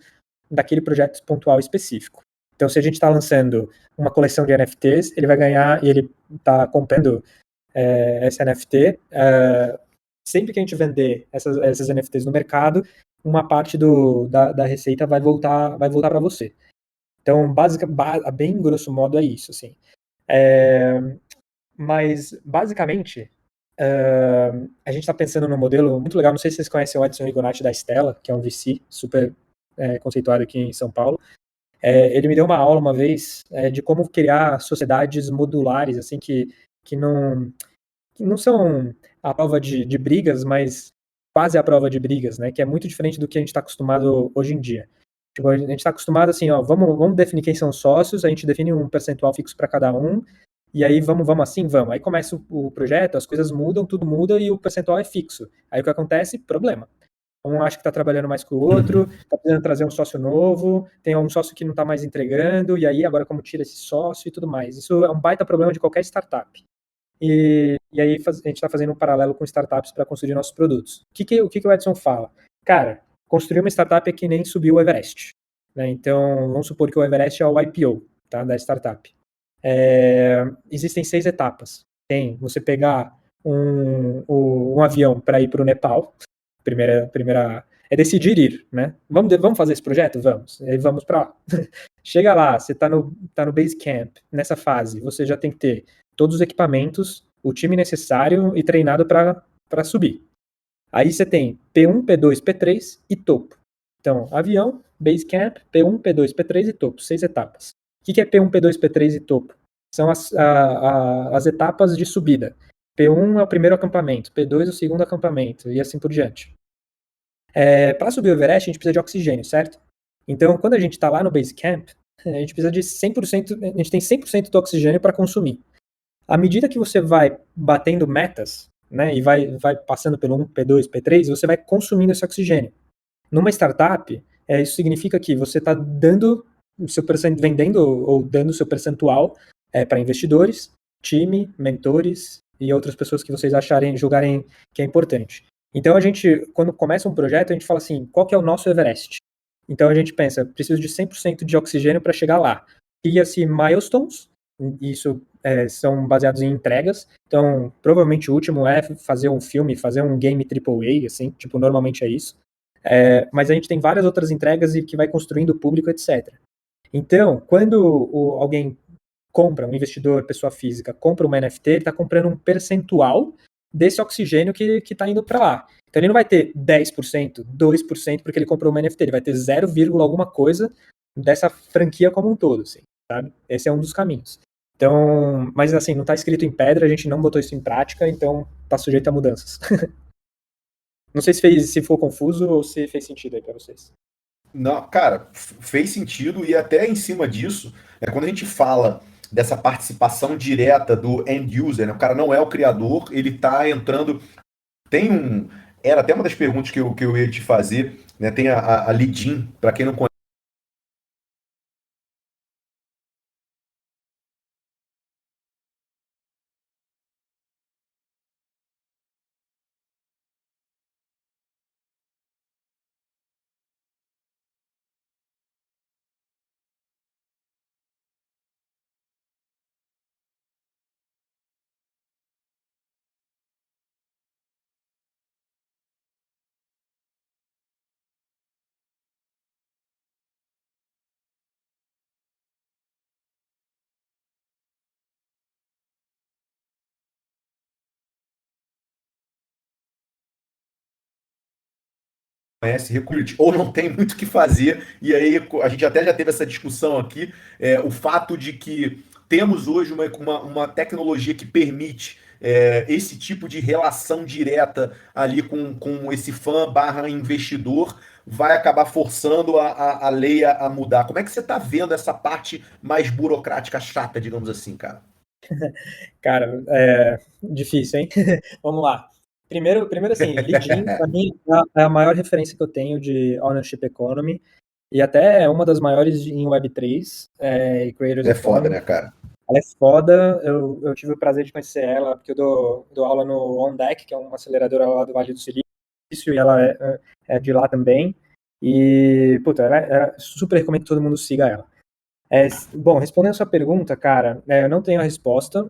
daquele projeto pontual específico. Então, se a gente está lançando uma coleção de NFTs, ele vai ganhar, e ele está comprando esse NFT, sempre que a gente vender essas NFTs no mercado, uma parte da receita vai voltar para você. Então, bem grosso modo, é isso, assim. Mas, basicamente, a gente está pensando num modelo muito legal. Não sei se vocês conhecem o Edson Rigonati da Stella, que é um VC super conceituado aqui em São Paulo. Ele me deu uma aula uma vez de como criar sociedades modulares, assim, que não são a prova de brigas, mas quase a prova de brigas, né? Que é muito diferente do que a gente está acostumado hoje em dia. Tipo, a gente está acostumado assim, ó, vamos definir quem são os sócios, a gente define um percentual fixo para cada um, e aí vamos assim, vamos. Aí começa o projeto, as coisas mudam, tudo muda e o percentual é fixo. Aí o que acontece? Problema. Um acha que está trabalhando mais que o outro, está precisando trazer um sócio novo, tem um sócio que não está mais entregando, e aí agora como tira esse sócio e tudo mais. Isso é um baita problema de qualquer startup. E aí a gente está fazendo um paralelo com startups para construir nossos produtos. O que o Edson fala? Cara, construir uma startup é que nem subir o Everest. Né? Então, vamos supor que o Everest é o IPO, tá, da startup. Existem 6 etapas. Tem você pegar um avião para ir para o Nepal. Primeira é decidir ir, né? Vamos fazer esse projeto? Vamos. Aí vamos para lá. Chega lá, você está no base camp. Nessa fase, você já tem que ter todos os equipamentos, o time necessário e treinado para subir. Aí você tem P1, P2, P3 e topo. Então, avião, base camp, P1, P2, P3 e topo, 6 etapas. O que é P1, P2, P3 e topo? São as etapas de subida. P1 é o primeiro acampamento, P2 é o segundo acampamento, e assim por diante. Para subir o Everest, a gente precisa de oxigênio, certo? Então, quando a gente está lá no base camp, a gente precisa de 100%, a gente tem 100% do oxigênio para consumir. À medida que você vai batendo metas, né, e vai passando pelo 1, P2, P3, você vai consumindo esse oxigênio. Numa startup, isso significa que você está vendendo ou dando seu percentual para investidores, time, mentores e outras pessoas que vocês julgarem que é importante. Então a gente, quando começa um projeto, a gente fala assim, qual que é o nosso Everest? Então a gente pensa, preciso de 100% de oxigênio para chegar lá. Cria-se milestones, isso são baseados em entregas, então provavelmente o último é fazer um filme, fazer um game AAA, assim, tipo, normalmente é isso. Mas a gente tem várias outras entregas e que vai construindo o público, etc. Então, quando alguém compra, um investidor, pessoa física, compra uma NFT, ele está comprando um percentual desse oxigênio que está indo para lá. Então ele não vai ter 10%, 2% porque ele comprou uma NFT, ele vai ter 0, alguma coisa dessa franquia como um todo, assim, sabe? Esse é um dos caminhos. Então, mas assim, não está escrito em pedra, a gente não botou isso em prática, então está sujeito a mudanças. Não sei se ficou confuso ou se fez sentido aí para vocês. Não, cara, fez sentido e até em cima disso, quando a gente fala dessa participação direta do end user, né, o cara não é o criador, ele está entrando. Era até uma das perguntas que eu ia te fazer, né? Tem a Lidin, para quem não conhece Recruit, ou não tem muito o que fazer, e aí a gente até já teve essa discussão aqui, o fato de que temos hoje uma tecnologia que permite esse tipo de relação direta ali com esse fã barra investidor, vai acabar forçando a lei a mudar. Como é que você está vendo essa parte mais burocrática, chata, digamos assim, cara? Cara, difícil, hein? Vamos lá. Primeiro assim, Lidin, para mim, é a maior referência que eu tenho de Ownership Economy, e até é uma das maiores em Web3, e Creators É foda, Economy. né, cara? Ela é foda, eu tive o prazer de conhecer ela, porque eu dou aula no OnDeck, que é uma aceleradora lá do Vale do Silício, e ela é de lá também. E, puta, super recomendo que todo mundo siga ela. Bom, respondendo a sua pergunta, cara, eu não tenho a resposta.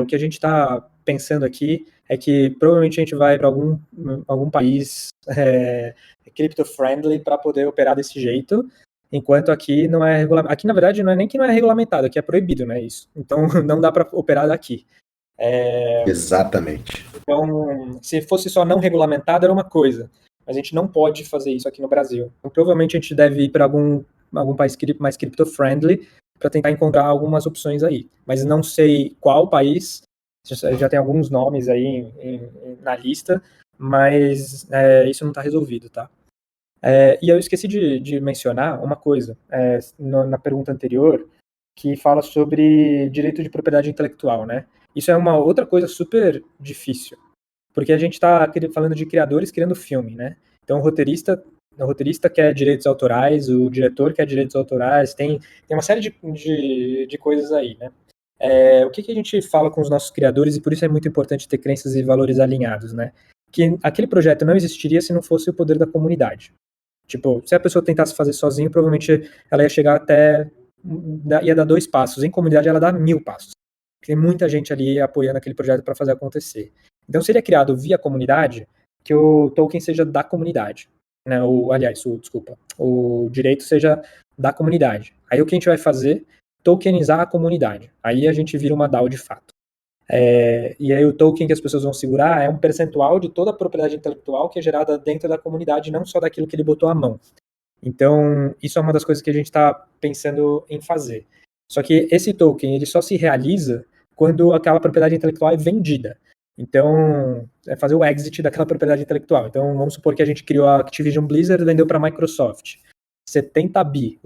O que a gente está pensando aqui é que provavelmente a gente vai para algum país crypto-friendly para poder operar desse jeito, enquanto aqui não é regulamentado. Aqui, na verdade, não é nem que não é regulamentado, aqui é proibido, né, isso. Então, não dá para operar daqui. Exatamente. Então, se fosse só não regulamentado, era uma coisa. Mas a gente não pode fazer isso aqui no Brasil. Então, provavelmente a gente deve ir para algum país mais crypto-friendly para tentar encontrar algumas opções aí. Mas não sei qual país, já tem alguns nomes aí na lista, mas isso não está resolvido, tá? E eu esqueci de mencionar uma coisa na pergunta anterior, que fala sobre direito de propriedade intelectual, né? Isso é uma outra coisa super difícil, porque a gente está falando de criadores criando filme, né? Então o roteirista quer direitos autorais, o diretor quer direitos autorais, tem uma série de coisas aí, né? O que a gente fala com os nossos criadores, e por isso é muito importante ter crenças e valores alinhados, né? Que aquele projeto não existiria se não fosse o poder da comunidade. Tipo, se a pessoa tentasse fazer sozinho, provavelmente ela ia chegar ia dar 2 passos. Em comunidade, ela dá 1000 passos. Tem muita gente ali apoiando aquele projeto para fazer acontecer. Então, seria criado via comunidade que o token seja da comunidade. Né? Desculpa, o direito seja da comunidade. Aí o que a gente vai fazer? Tokenizar a comunidade. Aí a gente vira uma DAO de fato. E aí o token que as pessoas vão segurar é um percentual de toda a propriedade intelectual que é gerada dentro da comunidade, não só daquilo que ele botou à mão. Então, isso é uma das coisas que a gente está pensando em fazer. Só que esse token, ele só se realiza quando aquela propriedade intelectual é vendida. Então, é fazer o exit daquela propriedade intelectual. Então, vamos supor que a gente criou a Activision Blizzard e vendeu para a Microsoft. 70 bi.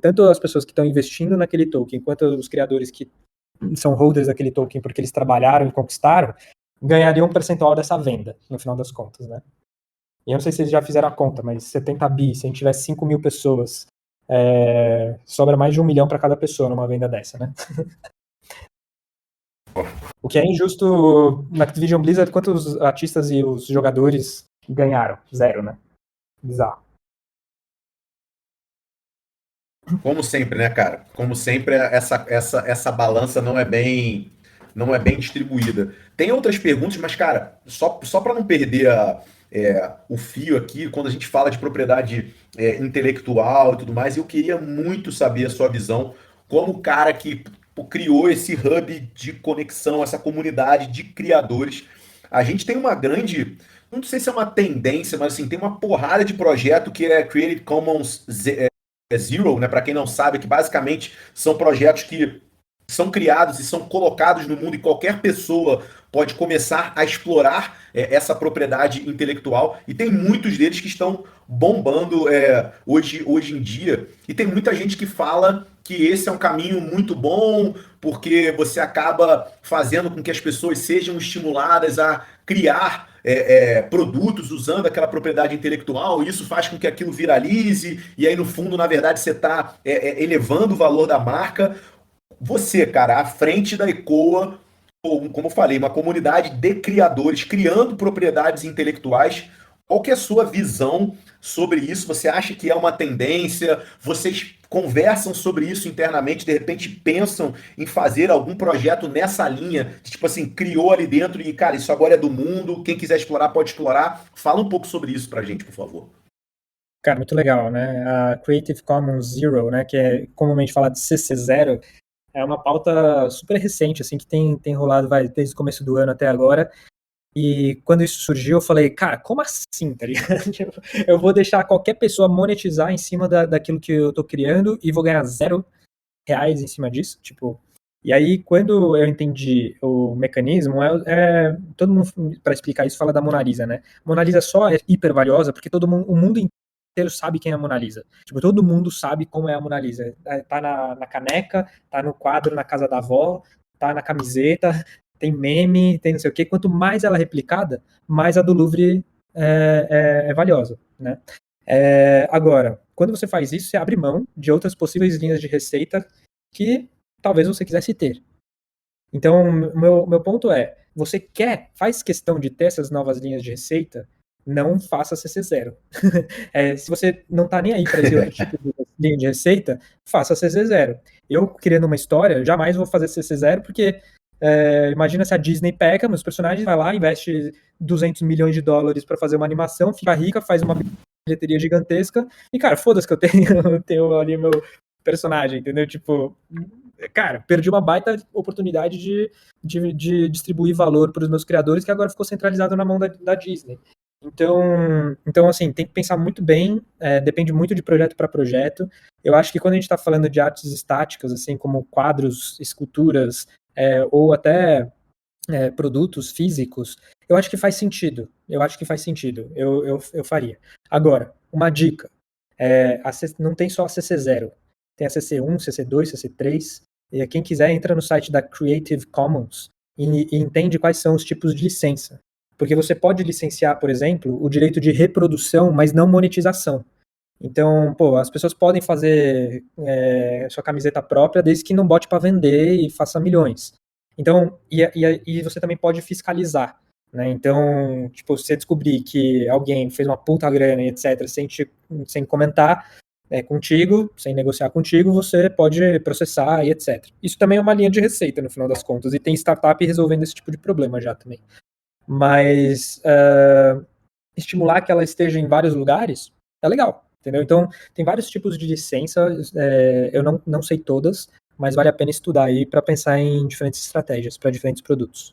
Tanto as pessoas que estão investindo naquele token, quanto os criadores que são holders daquele token porque eles trabalharam e conquistaram, ganhariam um percentual dessa venda, no final das contas, né? E eu não sei se vocês já fizeram a conta, mas 70 bi, se a gente tiver 5 mil pessoas, sobra mais de 1 milhão para cada pessoa numa venda dessa, né? O que é injusto na Activision Blizzard, quantos artistas e os jogadores ganharam? 0, né? Bizarro. Como sempre, né, cara? Como sempre, essa balança não é bem distribuída. Tem outras perguntas, mas, cara, só para não perder o fio aqui, quando a gente fala de propriedade intelectual e tudo mais, eu queria muito saber a sua visão como o cara que pô, criou esse hub de conexão, essa comunidade de criadores. A gente tem uma grande, não sei se é uma tendência, mas assim, tem uma porrada de projeto que é Creative Commons Zero, né? Para quem não sabe, que basicamente são projetos que são criados e são colocados no mundo e qualquer pessoa pode começar a explorar essa propriedade intelectual, e tem muitos deles que estão bombando hoje em dia, e tem muita gente que fala que esse é um caminho muito bom porque você acaba fazendo com que as pessoas sejam estimuladas a criar produtos usando aquela propriedade intelectual, e isso faz com que aquilo viralize, e aí no fundo, na verdade, você está elevando o valor da marca. Você, cara, à frente da ECOA, como eu falei, uma comunidade de criadores criando propriedades intelectuais. Qual que é a sua visão sobre isso? Você acha que é uma tendência? Vocês conversam sobre isso internamente, de repente pensam em fazer algum projeto nessa linha, tipo assim, criou ali dentro e, cara, isso agora é do mundo, quem quiser explorar pode explorar. Fala um pouco sobre isso pra gente, por favor. Cara, muito legal, né? A Creative Commons Zero, né, que é comumente falado de CC0, é uma pauta super recente, assim, que tem rolado desde o começo do ano até agora. E quando isso surgiu, eu falei, cara, como assim, tá ligado? Tipo, eu vou deixar qualquer pessoa monetizar em cima daquilo que eu tô criando e vou ganhar R$ 0 em cima disso, tipo. E aí, quando eu entendi o mecanismo, todo mundo, para explicar isso, fala da Mona Lisa, né? Mona Lisa só é hiper valiosa porque o mundo inteiro sabe quem é a Mona Lisa. Tipo, todo mundo sabe como é a Mona Lisa. Tá na caneca, tá no quadro na casa da avó, tá na camiseta, tem meme, tem não sei o quê. Quanto mais ela é replicada, mais a do Louvre é valiosa, né? Agora, quando você faz isso, você abre mão de outras possíveis linhas de receita que talvez você quisesse ter. Então, meu ponto é, você faz questão de ter essas novas linhas de receita, não faça CC0. Se você não tá nem aí para esse outro tipo de linha de receita, faça CC0. Eu, criando uma história, jamais vou fazer CC0, porque imagina se a Disney pega meus personagens, vai lá, investe $200 milhões para fazer uma animação, fica rica, faz uma bilheteria gigantesca, e cara, foda-se que eu tenho ali meu personagem, entendeu? Tipo, cara, perdi uma baita oportunidade de distribuir valor para os meus criadores, que agora ficou centralizado na mão da Disney. Então, assim, tem que pensar muito bem, depende muito de projeto para projeto. Eu acho que quando a gente está falando de artes estáticas, assim, como quadros, esculturas, ou até produtos físicos, eu acho que faz sentido. Eu faria. Agora, uma dica, não tem só a CC0, tem a CC1, CC2, CC3, e quem quiser entra no site da Creative Commons e entende quais são os tipos de licença. Porque você pode licenciar, por exemplo, o direito de reprodução, mas não monetização. Então, pô, as pessoas podem fazer sua camiseta própria desde que não bote para vender e faça milhões. Então, e você também pode fiscalizar, né? Então, tipo, se você descobrir que alguém fez uma puta grana e etc., sem comentar contigo, sem negociar contigo, você pode processar e etc. Isso também é uma linha de receita, no final das contas, e tem startup resolvendo esse tipo de problema já também. Mas estimular que ela esteja em vários lugares é legal, entendeu? Então, tem vários tipos de licença, eu não sei todas, mas vale a pena estudar aí para pensar em diferentes estratégias para diferentes produtos.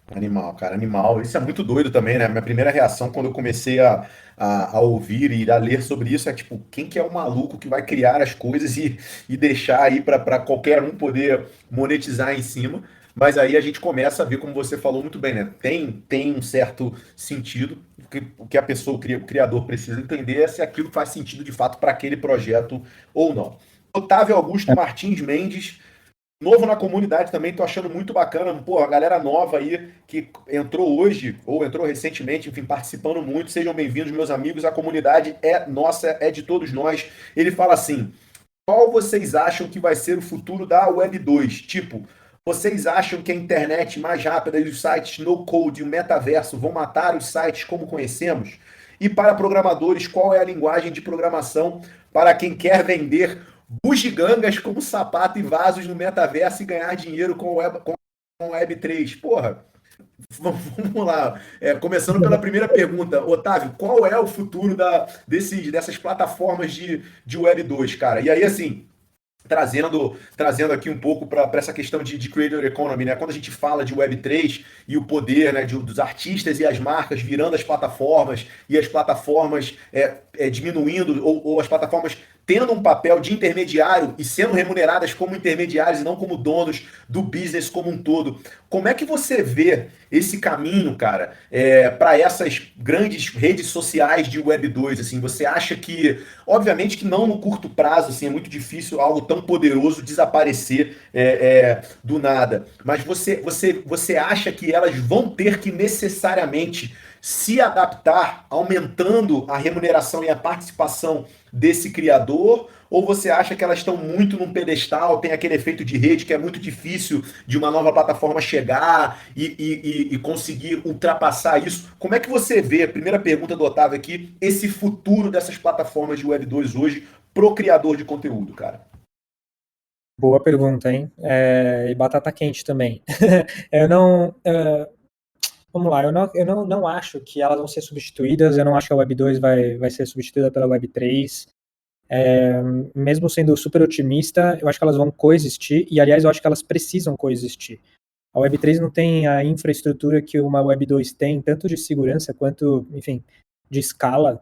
Animal, cara, animal. Isso é muito doido também, né? Minha primeira reação quando eu comecei a ouvir e a ler sobre isso é tipo, quem que é o maluco que vai criar as coisas e deixar aí para qualquer um poder monetizar em cima? Mas aí a gente começa a ver, como você falou muito bem, né? Tem um certo sentido. O que a pessoa, o criador, precisa entender é se aquilo faz sentido de fato para aquele projeto ou não. Otávio Augusto Martins Mendes, novo na comunidade também, tô achando muito bacana. Pô, a galera nova aí que entrou hoje ou entrou recentemente, enfim, participando muito. Sejam bem-vindos, meus amigos. A comunidade é nossa, é de todos nós. Ele fala assim: qual vocês acham que vai ser o futuro da Web 2? Tipo, Vocês acham que a internet mais rápida e os sites no-code e o metaverso vão matar os sites como conhecemos? E para programadores, qual é a linguagem de programação para quem quer vender bugigangas como sapato e vasos no metaverso e ganhar dinheiro com Web3? Porra, vamos lá. Começando pela primeira pergunta. Otávio, qual é o futuro dessas plataformas de Web2, cara? E aí, assim, trazendo aqui um pouco para essa questão de creator economy, né? Quando a gente fala de Web3 e o poder, né, dos artistas e as marcas virando as plataformas e as plataformas diminuindo ou as plataformas tendo um papel de intermediário e sendo remuneradas como intermediários e não como donos do business como um todo. Como é que você vê esse caminho, cara, para essas grandes redes sociais de Web2? Assim, você acha que, obviamente que não no curto prazo, assim, é muito difícil algo tão poderoso desaparecer do nada, mas você acha que elas vão ter que necessariamente se adaptar, aumentando a remuneração e a participação desse criador? Ou você acha que elas estão muito num pedestal, tem aquele efeito de rede que é muito difícil de uma nova plataforma chegar e conseguir ultrapassar isso? Como é que você vê, primeira pergunta do Otávio aqui, esse futuro dessas plataformas de Web2 hoje pro criador de conteúdo, cara? Boa pergunta, hein? E batata quente também. Eu não. Vamos lá, eu não acho que elas vão ser substituídas, eu não acho que a Web 2 vai ser substituída pela Web 3. Mesmo sendo super otimista, eu acho que elas vão coexistir, e aliás, eu acho que elas precisam coexistir. A Web 3 não tem a infraestrutura que uma Web 2 tem, tanto de segurança quanto, enfim, de escala.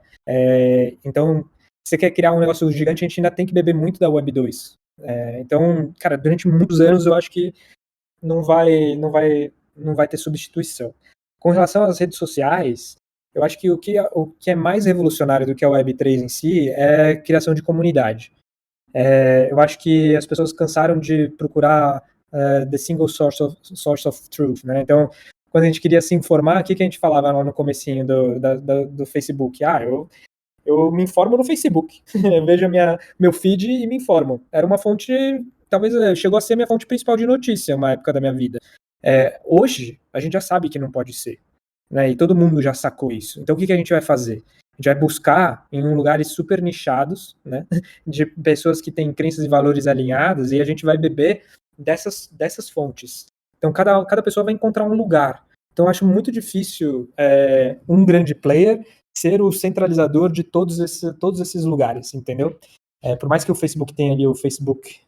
Então, se você quer criar um negócio gigante, a gente ainda tem que beber muito da Web 2. Então, cara, durante muitos anos eu acho que não vai ter substituição. Com relação às redes sociais, eu acho que o que é mais revolucionário do que a Web3 em si é a criação de comunidade. Eu acho que as pessoas cansaram de procurar the single source of truth, né? Então, quando a gente queria se informar, o que a gente falava lá no comecinho do Facebook? Eu me informo no Facebook, vejo meu feed e me informo. Era uma fonte, talvez chegou a ser minha fonte principal de notícia uma época da minha vida. Hoje, a gente já sabe que não pode ser, né? E todo mundo já sacou isso. Então, o que a gente vai fazer? A gente vai buscar em lugares super nichados, né? De pessoas que têm crenças e valores alinhados, e a gente vai beber dessas fontes. Então, cada pessoa vai encontrar um lugar. Então, eu acho muito difícil um grande player ser o centralizador de todos esses lugares, entendeu? Por mais que o Facebook tenha ali o Facebook,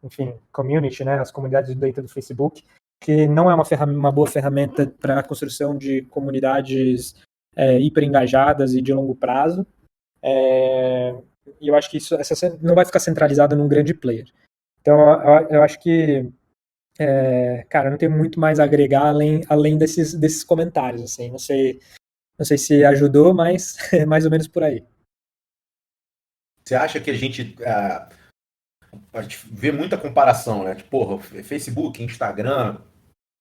enfim, community, né? As comunidades dentro do Facebook, que não é uma boa ferramenta para a construção de comunidades hiper engajadas e de longo prazo. E eu acho que essa não vai ficar centralizada num grande player. Então, eu acho que, cara, não tem muito mais a agregar além desses comentários, assim. Não sei se ajudou, mas é mais ou menos por aí. Você acha que a gente vê muita comparação, né? Tipo, porra, Facebook, Instagram,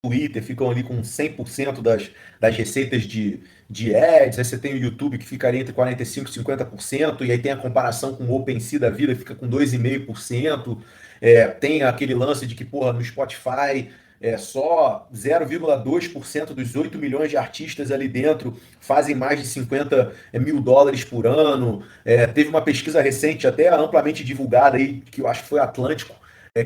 Twitter ficam ali com 100% das receitas de ads, aí você tem o YouTube que ficaria entre 45% e 50%, e aí tem a comparação com o OpenSea da vida, fica com 2,5%, tem aquele lance de que, porra, no Spotify só 0,2% dos 8 milhões de artistas ali dentro fazem mais de 50 mil dólares por ano. Teve uma pesquisa recente, até amplamente divulgada aí, que eu acho que foi Atlântico,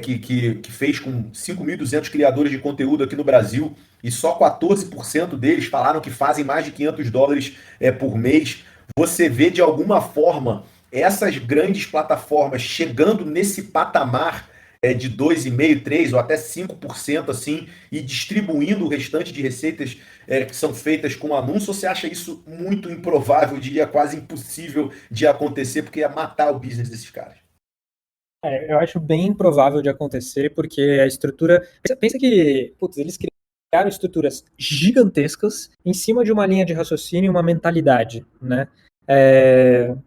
que fez com 5.200 criadores de conteúdo aqui no Brasil, e só 14% deles falaram que fazem mais de 500 dólares por mês. Você vê de alguma forma essas grandes plataformas chegando nesse patamar de 2,5%, 3% ou até 5% assim, e distribuindo o restante de receitas que são feitas com anúncio? Ou você acha isso muito improvável, eu diria quase impossível de acontecer, porque ia matar o business desses caras? Eu acho bem improvável de acontecer, porque a estrutura... Pensa que, putz, eles criaram estruturas gigantescas em cima de uma linha de raciocínio e uma mentalidade, né?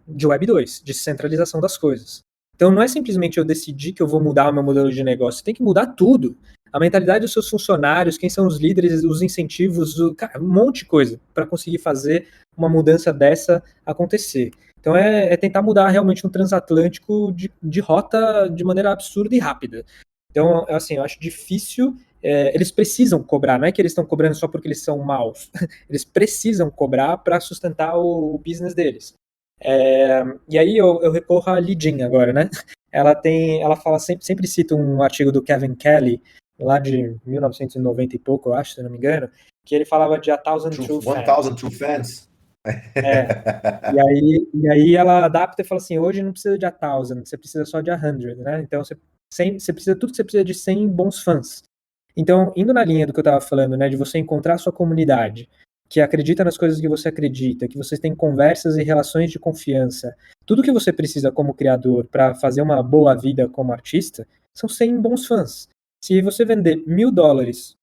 De Web 2, de centralização das coisas. Então não é simplesmente eu decidir que eu vou mudar o meu modelo de negócio, você tem que mudar tudo. A mentalidade dos seus funcionários, quem são os líderes, os incentivos, cara, um monte de coisa para conseguir fazer uma mudança dessa acontecer. Então é tentar mudar realmente um transatlântico de rota de maneira absurda e rápida. Então, assim, eu acho difícil. Eles precisam cobrar, não é que eles estão cobrando só porque eles são maus. Eles precisam cobrar para sustentar o business deles. E aí eu recorro a Li Jin agora, né? Ela fala sempre cita um artigo do Kevin Kelly, lá de 1990 e noventa e pouco, eu acho, se não me engano, que ele falava de A Thousand True Fans. 1000 True Fans. É, e aí ela adapta e fala assim, hoje não precisa de 1000, você precisa só de 100, né? Então você precisa tudo que você precisa de 100 bons fãs. Então, indo na linha do que eu estava falando, né, de você encontrar a sua comunidade, que acredita nas coisas que você acredita, que vocês têm conversas e relações de confiança, tudo que você precisa como criador para fazer uma boa vida como artista, são 100 bons fãs. Se você vender $1.000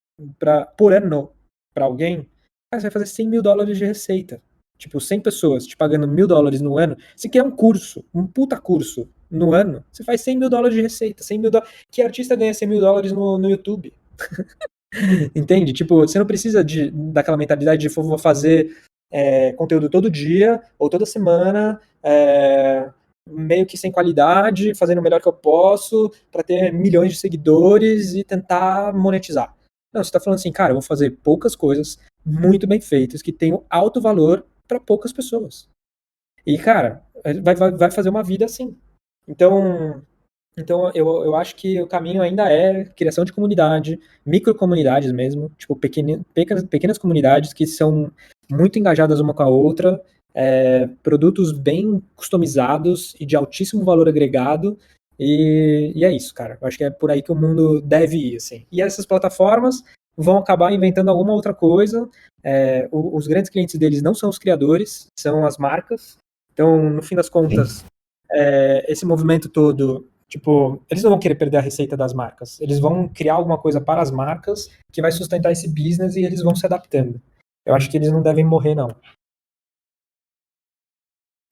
por ano para alguém, você vai fazer $100.000 de receita. Tipo, 100 pessoas te pagando $1.000 no ano. Se quer um curso, um puta curso no ano, você faz $100.000 de receita. $100.000. Que artista ganha $100.000 no YouTube? Entende? Tipo, você não precisa daquela mentalidade de vou fazer conteúdo todo dia ou toda semana, meio que sem qualidade, fazendo o melhor que eu posso para ter milhões de seguidores e tentar monetizar. Não, você está falando assim, cara, eu vou fazer poucas coisas muito bem feitas que tenham alto valor para poucas pessoas. E, cara, vai fazer uma vida assim. Então, eu acho que o caminho ainda é criação de comunidade, microcomunidades mesmo, tipo, pequenas comunidades que são muito engajadas uma com a outra, produtos bem customizados e de altíssimo valor agregado, e é isso, cara. Eu acho que é por aí que o mundo deve ir, assim. E essas plataformas vão acabar inventando alguma outra coisa. Os grandes clientes deles não são os criadores, são as marcas. Então, no fim das contas, esse movimento todo, tipo, eles não vão querer perder a receita das marcas. Eles vão criar alguma coisa para as marcas que vai sustentar esse business e eles vão se adaptando. Eu acho que eles não devem morrer, não.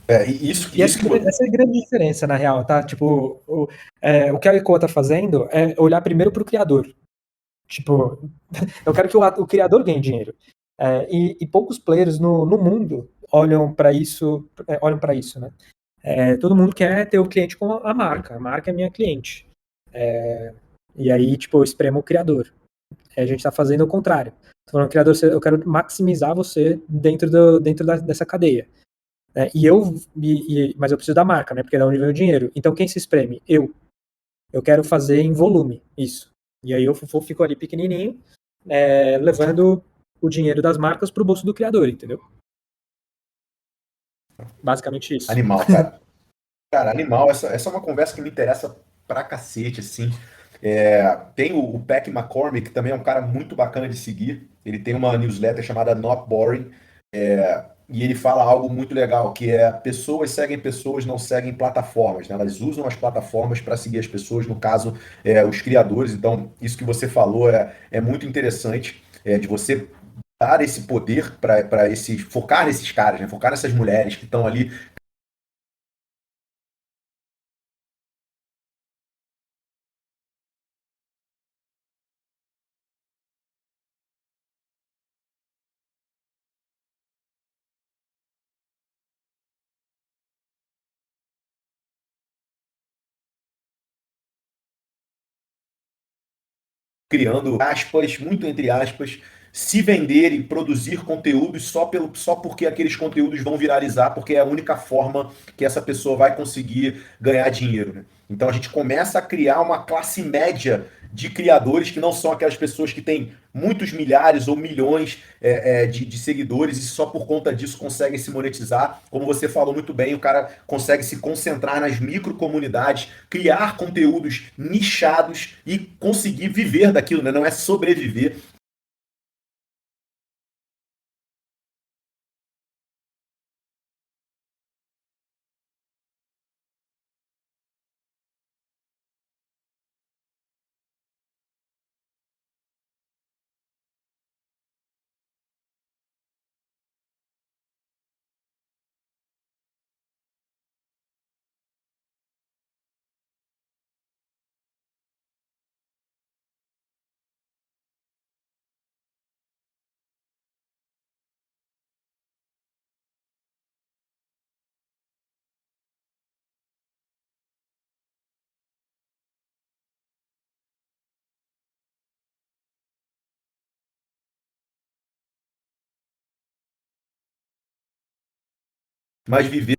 E essa, Isso que essa é a grande diferença, na real, tá? Tipo, o que a Ecoa tá fazendo é olhar primeiro pro criador. Tipo, eu quero que o criador ganhe dinheiro. E poucos players no mundo olham para isso, né? Todo mundo quer ter o cliente com a marca. A marca é minha cliente. E aí, tipo, eu espremo o criador. A gente está fazendo o contrário. Tô falando, criador, eu quero maximizar você dessa cadeia. Mas eu preciso da marca, né? Porque é da onde vem o dinheiro. Então, quem se espreme? Eu quero fazer em volume isso. E aí eu fico ali pequenininho, levando o dinheiro das marcas pro bolso do criador, entendeu? Basicamente isso. animal, cara. Cara, animal, essa é uma conversa que me interessa pra cacete, assim. Tem o Pat McCormick, que também é um cara muito bacana de seguir. Ele tem uma newsletter chamada Not Boring, e ele fala algo muito legal, que é pessoas seguem pessoas, não seguem plataformas, né? Elas usam as plataformas para seguir as pessoas, no caso, os criadores. Então, isso que você falou é muito interessante, de você dar esse poder para esses, focar nesses caras, né? Focar nessas mulheres que estão ali criando aspas, muito entre aspas, se vender e produzir conteúdos só porque aqueles conteúdos vão viralizar, porque é a única forma que essa pessoa vai conseguir ganhar dinheiro, né? Então a gente começa a criar uma classe média de criadores que não são aquelas pessoas que têm muitos milhares ou milhões de seguidores e só por conta disso conseguem se monetizar. Como você falou muito bem, o cara consegue se concentrar nas micro comunidades, criar conteúdos nichados e conseguir viver daquilo, né? Não é sobreviver. mas viver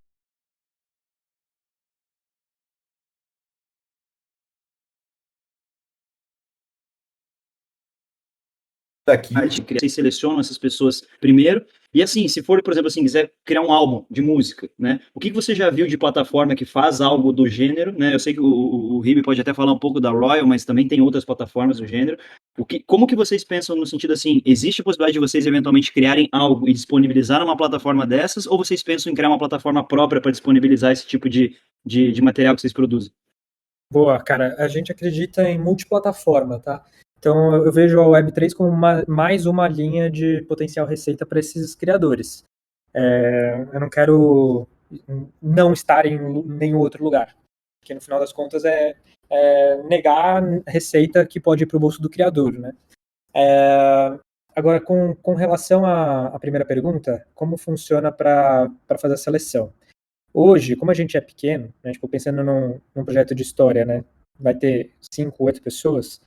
daquilo. Vocês selecionam essas pessoas primeiro. E assim, se for, por exemplo, assim, quiser criar um álbum de música, né? O que você já viu de plataforma que faz algo do gênero, né? Eu sei que o Ribe pode até falar um pouco da Royal, mas também tem outras plataformas do gênero. Como que vocês pensam no sentido assim, existe a possibilidade de vocês eventualmente criarem algo e disponibilizar uma plataforma dessas, ou vocês pensam em criar uma plataforma própria para disponibilizar esse tipo de material que vocês produzem? Boa, cara, a gente acredita em multiplataforma, tá? Então eu vejo a Web3 como mais uma linha de potencial receita para esses criadores. Eu não quero não estar em nenhum outro lugar, porque no final das contas é negar receita que pode ir para o bolso do criador, né? Agora, com relação à primeira pergunta, como funciona para fazer a seleção? Hoje, como a gente é pequeno, né, tipo, pensando num projeto de história, né, vai ter 5, 8 pessoas,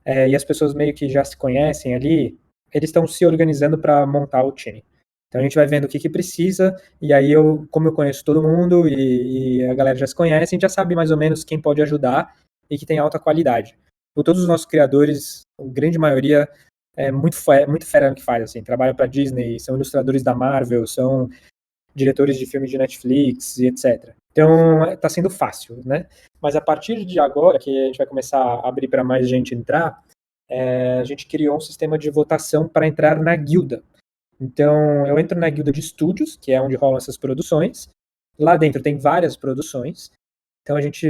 e as pessoas meio que já se conhecem ali, eles estão se organizando para montar o time. Então a gente vai vendo o que precisa, e aí como eu conheço todo mundo e a galera já se conhece, a gente já sabe mais ou menos quem pode ajudar e que tem alta qualidade. Por todos os nossos criadores, a grande maioria é muito fera no que faz, assim, trabalha para Disney, são ilustradores da Marvel, são diretores de filmes de Netflix e etc. Então, está sendo fácil, né? Mas a partir de agora, que a gente vai começar a abrir para mais gente entrar, a gente criou um sistema de votação para entrar na guilda. Então, eu entro na guilda de estúdios, que é onde rolam essas produções. Lá dentro tem várias produções. Então, a gente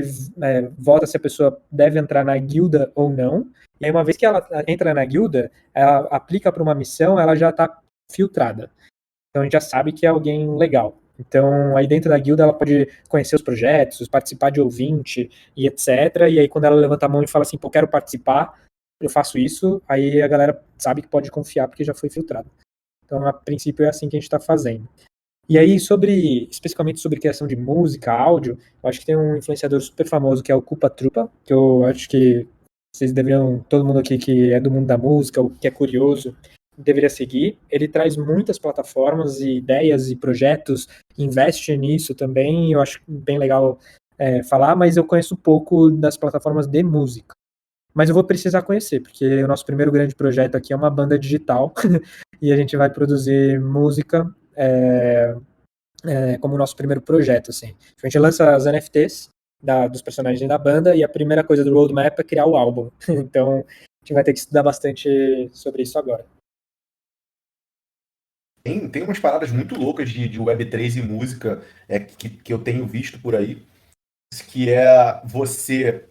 vota se a pessoa deve entrar na guilda ou não. E aí, uma vez que ela entra na guilda, ela aplica para uma missão, ela já está filtrada. Então a gente já sabe que é alguém legal. Então, aí dentro da guilda ela pode conhecer os projetos, participar de ouvinte e etc. E aí quando ela levanta a mão e fala assim, pô, quero participar, eu faço isso, aí a galera sabe que pode confiar porque já foi filtrado. Então, a princípio é assim que a gente está fazendo. E aí, especificamente sobre criação de música, áudio, eu acho que tem um influenciador super famoso que é o Culpa Trupa, que eu acho que vocês deveriam, todo mundo aqui que é do mundo da música ou que é curioso, deveria seguir. Ele traz muitas plataformas e ideias e projetos, investe nisso também, eu acho bem legal falar, mas eu conheço pouco das plataformas de música. Mas eu vou precisar conhecer, porque o nosso primeiro grande projeto aqui é uma banda digital, e a gente vai produzir música como nosso primeiro projeto, assim. A gente lança as NFTs dos personagens da banda, e a primeira coisa do roadmap é criar o álbum. Então, a gente vai ter que estudar bastante sobre isso agora. Tem umas paradas muito loucas de Web3 e música que eu tenho visto por aí, que é você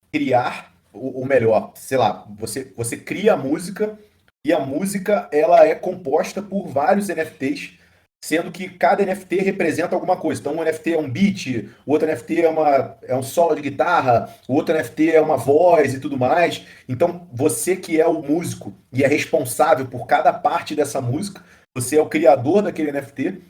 criar, ou melhor, sei lá, você cria a música e a música ela é composta por vários NFTs, sendo que cada NFT representa alguma coisa. Então, um NFT é um beat, o outro NFT é um solo de guitarra, o outro NFT é uma voz e tudo mais. Então, você que é o músico e é responsável por cada parte dessa música, você é o criador daquele NFT,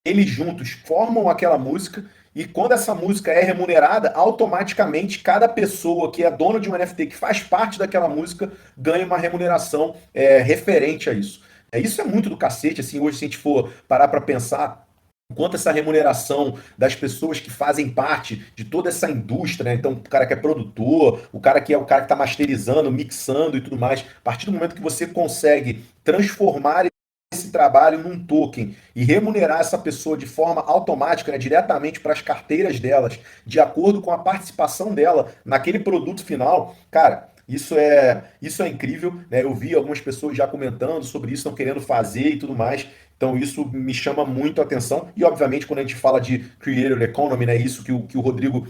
eles juntos formam aquela música e quando essa música é remunerada, automaticamente cada pessoa que é dona de um NFT que faz parte daquela música ganha uma remuneração referente a isso. Isso é muito do cacete, assim, hoje se a gente for parar para pensar o quanto essa remuneração das pessoas que fazem parte de toda essa indústria, né? Então, o cara que é produtor, o cara que é o cara que está masterizando, mixando e tudo mais, a partir do momento que você consegue transformar esse trabalho num token e remunerar essa pessoa de forma automática, né, diretamente para as carteiras delas, de acordo com a participação dela naquele produto final, cara, isso é incrível, né? Eu vi algumas pessoas já comentando sobre isso, estão querendo fazer e tudo mais. Então isso me chama muito a atenção. E obviamente quando a gente fala de Creator Economy, né, isso que o Rodrigo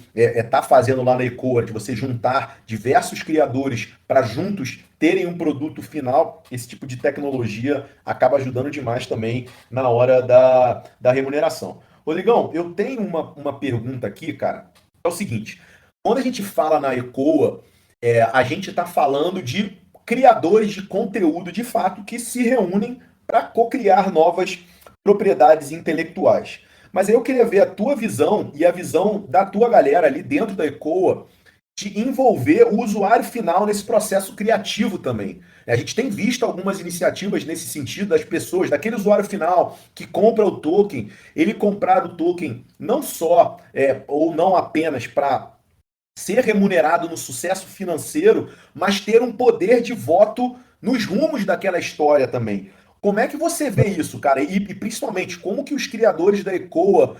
tá fazendo lá na Ecoa, de você juntar diversos criadores para juntos terem um produto final, esse tipo de tecnologia acaba ajudando demais também na hora da remuneração. Rodrigão, eu tenho uma pergunta aqui, cara. É o seguinte, quando a gente fala na Ecoa, a gente está falando de criadores de conteúdo de fato que se reúnem para co-criar novas propriedades intelectuais. Mas aí eu queria ver a tua visão e a visão da tua galera ali dentro da Ecoa de envolver o usuário final nesse processo criativo também. A gente tem visto algumas iniciativas nesse sentido das pessoas, daquele usuário final que compra o token, ele comprar o token não só ou não apenas para ser remunerado no sucesso financeiro, mas ter um poder de voto nos rumos daquela história também. Como é que você vê isso, cara? E principalmente, como que os criadores da ECOA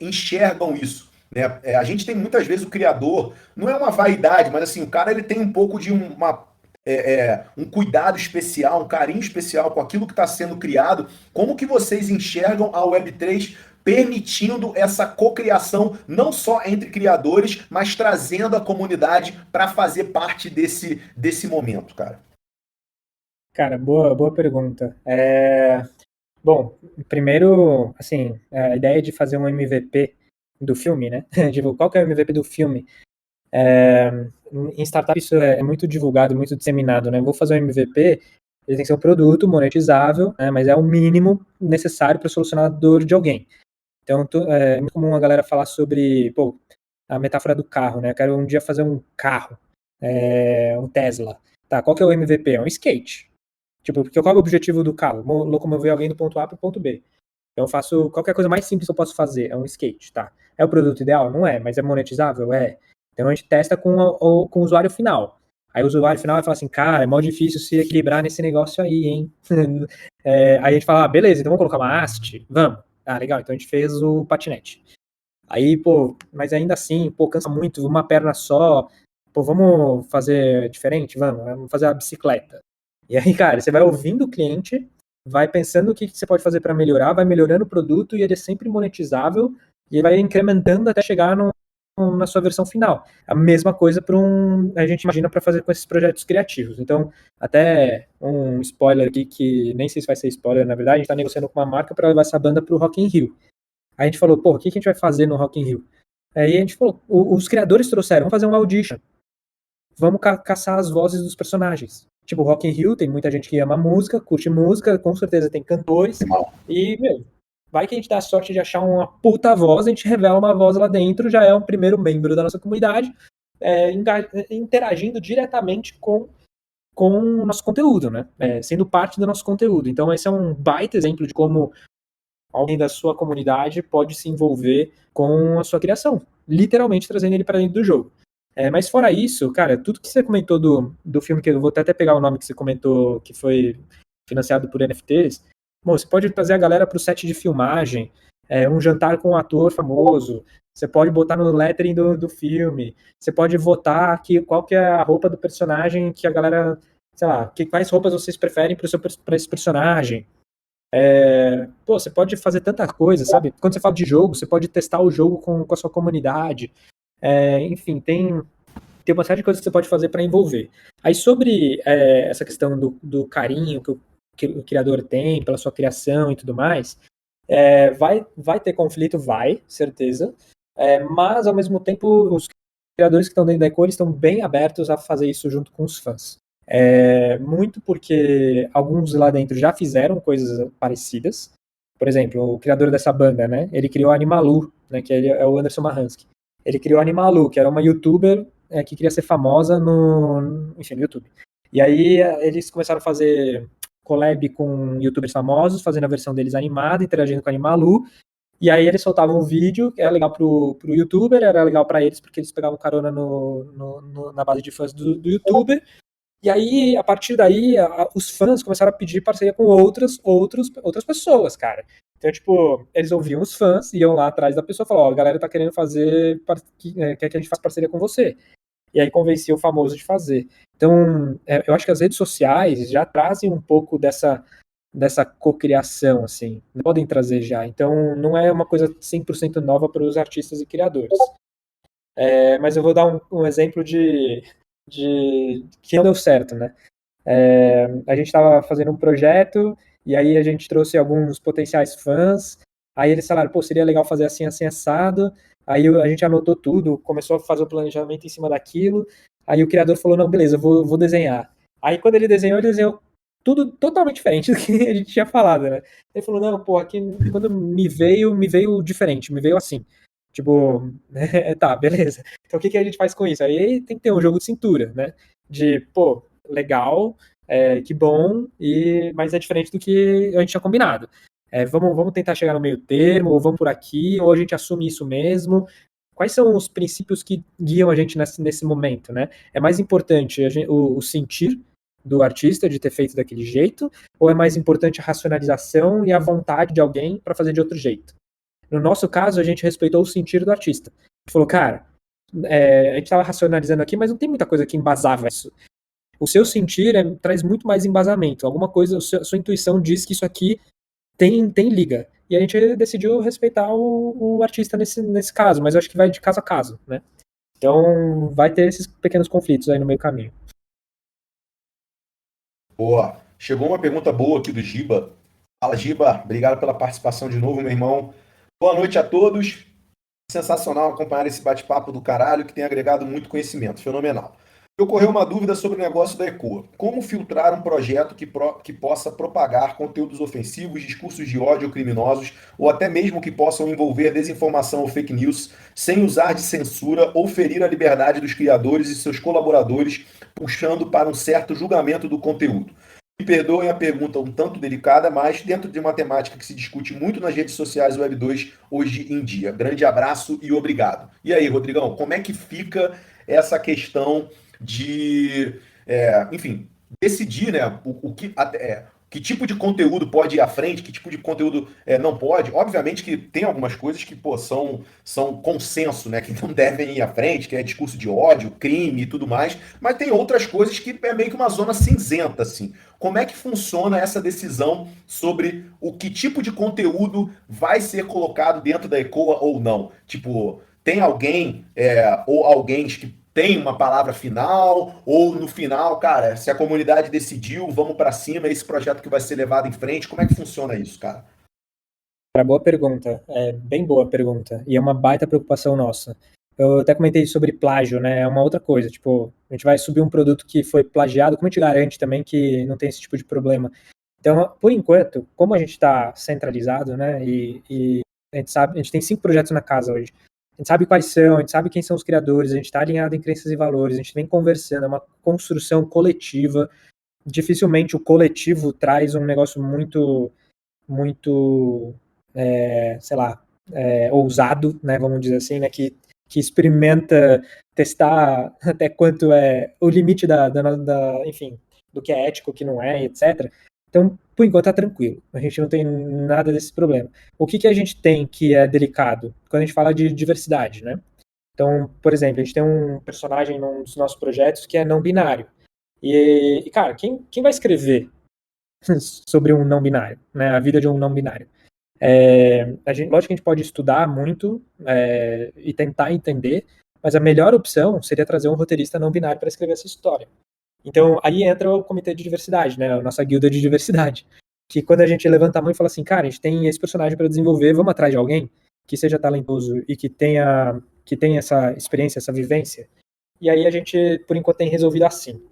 enxergam isso? Né? A gente tem muitas vezes o criador, não é uma vaidade, mas assim, o cara ele tem um pouco de um cuidado especial, um carinho especial com aquilo que está sendo criado. Como que vocês enxergam a Web3 permitindo essa cocriação não só entre criadores, mas trazendo a comunidade para fazer parte desse momento, cara? Cara, boa pergunta. Bom, primeiro, assim, a ideia de fazer um MVP do filme, né? Tipo, qual que é o MVP do filme? Em startup isso é muito divulgado, muito disseminado, né? Vou fazer um MVP, ele tem que ser um produto monetizável, né? Mas é o mínimo necessário para solucionar a dor de alguém. Então, é muito comum a galera falar sobre, pô, a metáfora do carro, né? Eu quero um dia fazer um carro, um Tesla. Tá, qual que é o MVP? É um skate. Tipo, porque qual é o objetivo do carro? Locomover alguém do ponto A para o ponto B. Então eu faço qualquer coisa mais simples que eu posso fazer, é um skate, tá? É o produto ideal? Não é, mas é monetizável? É. Então a gente testa com o usuário final. Aí o usuário final vai falar assim, cara, é mó difícil se equilibrar nesse negócio aí, hein? Aí a gente fala, beleza, então vamos colocar uma haste? Vamos. Ah, legal, então a gente fez o patinete. Aí, pô, mas ainda assim, pô, cansa muito, uma perna só. Pô, vamos fazer diferente? Vamos fazer a bicicleta. E aí, cara, você vai ouvindo o cliente, vai pensando o que você pode fazer para melhorar, vai melhorando o produto e ele é sempre monetizável e vai incrementando até chegar na sua versão final. A mesma coisa a gente imagina para fazer com esses projetos criativos. Então, até um spoiler aqui, que nem sei se vai ser spoiler, na verdade, a gente está negociando com uma marca para levar essa banda para o Rock in Rio. Aí a gente falou, pô, o que a gente vai fazer no Rock in Rio? Aí a gente falou, os criadores trouxeram, vamos fazer um audition. Vamos caçar as vozes dos personagens. Tipo, Rock in Rio, tem muita gente que ama música, curte música, com certeza tem cantores. E, meu, vai que a gente dá a sorte de achar uma puta voz, a gente revela uma voz lá dentro, já é um primeiro membro da nossa comunidade, interagindo diretamente com o nosso conteúdo, né? Sendo parte do nosso conteúdo. Então, esse é um baita exemplo de como alguém da sua comunidade pode se envolver com a sua criação, literalmente trazendo ele para dentro do jogo. Mas fora isso, cara, tudo que você comentou do filme, que eu vou até pegar o nome que você comentou, que foi financiado por NFTs, bom, você pode trazer a galera para o set de filmagem, um jantar com um ator famoso, você pode botar no lettering do filme, você pode votar qual que é a roupa do personagem que a galera, sei lá, quais roupas vocês preferem para esse personagem. Pô, você pode fazer tanta coisa, sabe? Quando você fala de jogo, você pode testar o jogo com a sua comunidade. Enfim, tem uma série de coisas que você pode fazer para envolver. Aí sobre essa questão do carinho que o criador tem pela sua criação e tudo mais, vai ter conflito, certeza. Mas ao mesmo tempo os criadores que estão dentro da Eco, eles estão bem abertos a fazer isso junto com os fãs. Muito porque alguns lá dentro já fizeram coisas parecidas. Por exemplo, o criador dessa banda, né? Ele criou a Animalu, né? Que é o Anderson Mahansky. Ele criou a Animalu, que era uma youtuber que queria ser famosa no YouTube. E aí eles começaram a fazer collab com youtubers famosos, fazendo a versão deles animada, interagindo com a Animalu. E aí eles soltavam um vídeo, que era legal pro youtuber, era legal para eles, porque eles pegavam carona na base de fãs do youtuber. E aí, a partir daí, os fãs começaram a pedir parceria com outras pessoas, cara. Então, tipo, eles ouviam os fãs, iam lá atrás da pessoa e falavam, a galera tá querendo quer que a gente faça parceria com você. E aí convencia o famoso de fazer. Então, eu acho que as redes sociais já trazem um pouco dessa cocriação, assim, podem trazer já. Então, não é uma coisa 100% nova para os artistas e criadores. Mas eu vou dar um exemplo de que não deu certo, né? A gente estava fazendo um projeto e aí a gente trouxe alguns potenciais fãs, aí eles falaram, pô, seria legal fazer assim, assim, assado, aí a gente anotou tudo, começou a fazer o planejamento em cima daquilo, aí o criador falou, não, beleza, eu vou desenhar. Aí quando ele desenhou tudo totalmente diferente do que a gente tinha falado, né? Ele falou, não, pô, aqui quando me veio diferente, me veio assim. Tipo, tá, beleza. Então o que a gente faz com isso? Aí tem que ter um jogo de cintura, né? De, pô, legal, que bom, mas é diferente do que a gente tinha combinado. Vamos tentar chegar no meio termo, ou vamos por aqui, ou a gente assume isso mesmo. Quais são os princípios que guiam a gente nesse momento, né? É mais importante o sentir do artista de ter feito daquele jeito, ou é mais importante a racionalização e a vontade de alguém para fazer de outro jeito? No nosso caso, a gente respeitou o sentir do artista. A gente falou, cara, a gente estava racionalizando aqui, mas não tem muita coisa que embasava isso. O seu sentir traz muito mais embasamento. Alguma coisa, a sua intuição diz que isso aqui tem liga. E a gente decidiu respeitar o artista nesse caso, mas eu acho que vai de caso a caso, né? Então, vai ter esses pequenos conflitos aí no meio do caminho. Boa. Chegou uma pergunta boa aqui do Giba. Fala, Giba. Obrigado pela participação de novo, meu irmão. Boa noite a todos. Sensacional acompanhar esse bate-papo do caralho que tem agregado muito conhecimento. Fenomenal. Me ocorreu uma dúvida sobre o negócio da ECOA. Como filtrar um projeto que possa propagar conteúdos ofensivos, discursos de ódio criminosos ou até mesmo que possam envolver desinformação ou fake news sem usar de censura ou ferir a liberdade dos criadores e seus colaboradores, puxando para um certo julgamento do conteúdo? Me perdoem a pergunta um tanto delicada, mas dentro de uma temática que se discute muito nas redes sociais Web 2 hoje em dia. Grande abraço e obrigado. E aí, Rodrigão, como é que fica essa questão de, enfim, decidir, né, que tipo de conteúdo pode ir à frente, que tipo de conteúdo não pode? Obviamente que tem algumas coisas que, pô, são consenso, né, que não devem ir à frente, que é discurso de ódio, crime e tudo mais, mas tem outras coisas que é meio que uma zona cinzenta, assim. Como é que funciona essa decisão sobre o que tipo de conteúdo vai ser colocado dentro da ECOA ou não? Tipo, tem alguém ou alguém que tem uma palavra final, ou no final, cara, se a comunidade decidiu, vamos para cima, é esse projeto que vai ser levado em frente. Como é que funciona isso, cara? Boa pergunta, bem boa pergunta, e é uma baita preocupação nossa. Eu até comentei sobre plágio, né? É uma outra coisa, tipo, a gente vai subir um produto que foi plagiado, como a gente garante também que não tem esse tipo de problema? Então, por enquanto, como a gente está centralizado, né, e a gente sabe, a gente tem 5 projetos na casa hoje, a gente sabe quais são, a gente sabe quem são os criadores, a gente está alinhado em crenças e valores, a gente vem conversando, é uma construção coletiva. Dificilmente o coletivo traz um negócio muito, sei lá, ousado, né, vamos dizer assim, né, que experimenta testar até quanto é o limite enfim, do que é ético, o que não é, etc. Então, por enquanto, tá tranquilo. A gente não tem nada desse problema. O que a gente tem que é delicado? Quando a gente fala de diversidade, né? Então, por exemplo, a gente tem um personagem num dos nossos projetos que é não binário. E cara, quem vai escrever sobre um não binário, né? A vida de um não binário? Lógico que a gente pode estudar muito e tentar entender, mas a melhor opção seria trazer um roteirista não binário para escrever essa história. Então, aí entra o comitê de diversidade, né? A nossa guilda de diversidade. Que quando a gente levanta a mão e fala assim, cara, a gente tem esse personagem para desenvolver, vamos atrás de alguém que seja talentoso e que tenha essa experiência, essa vivência. E aí a gente, por enquanto, tem resolvido assim.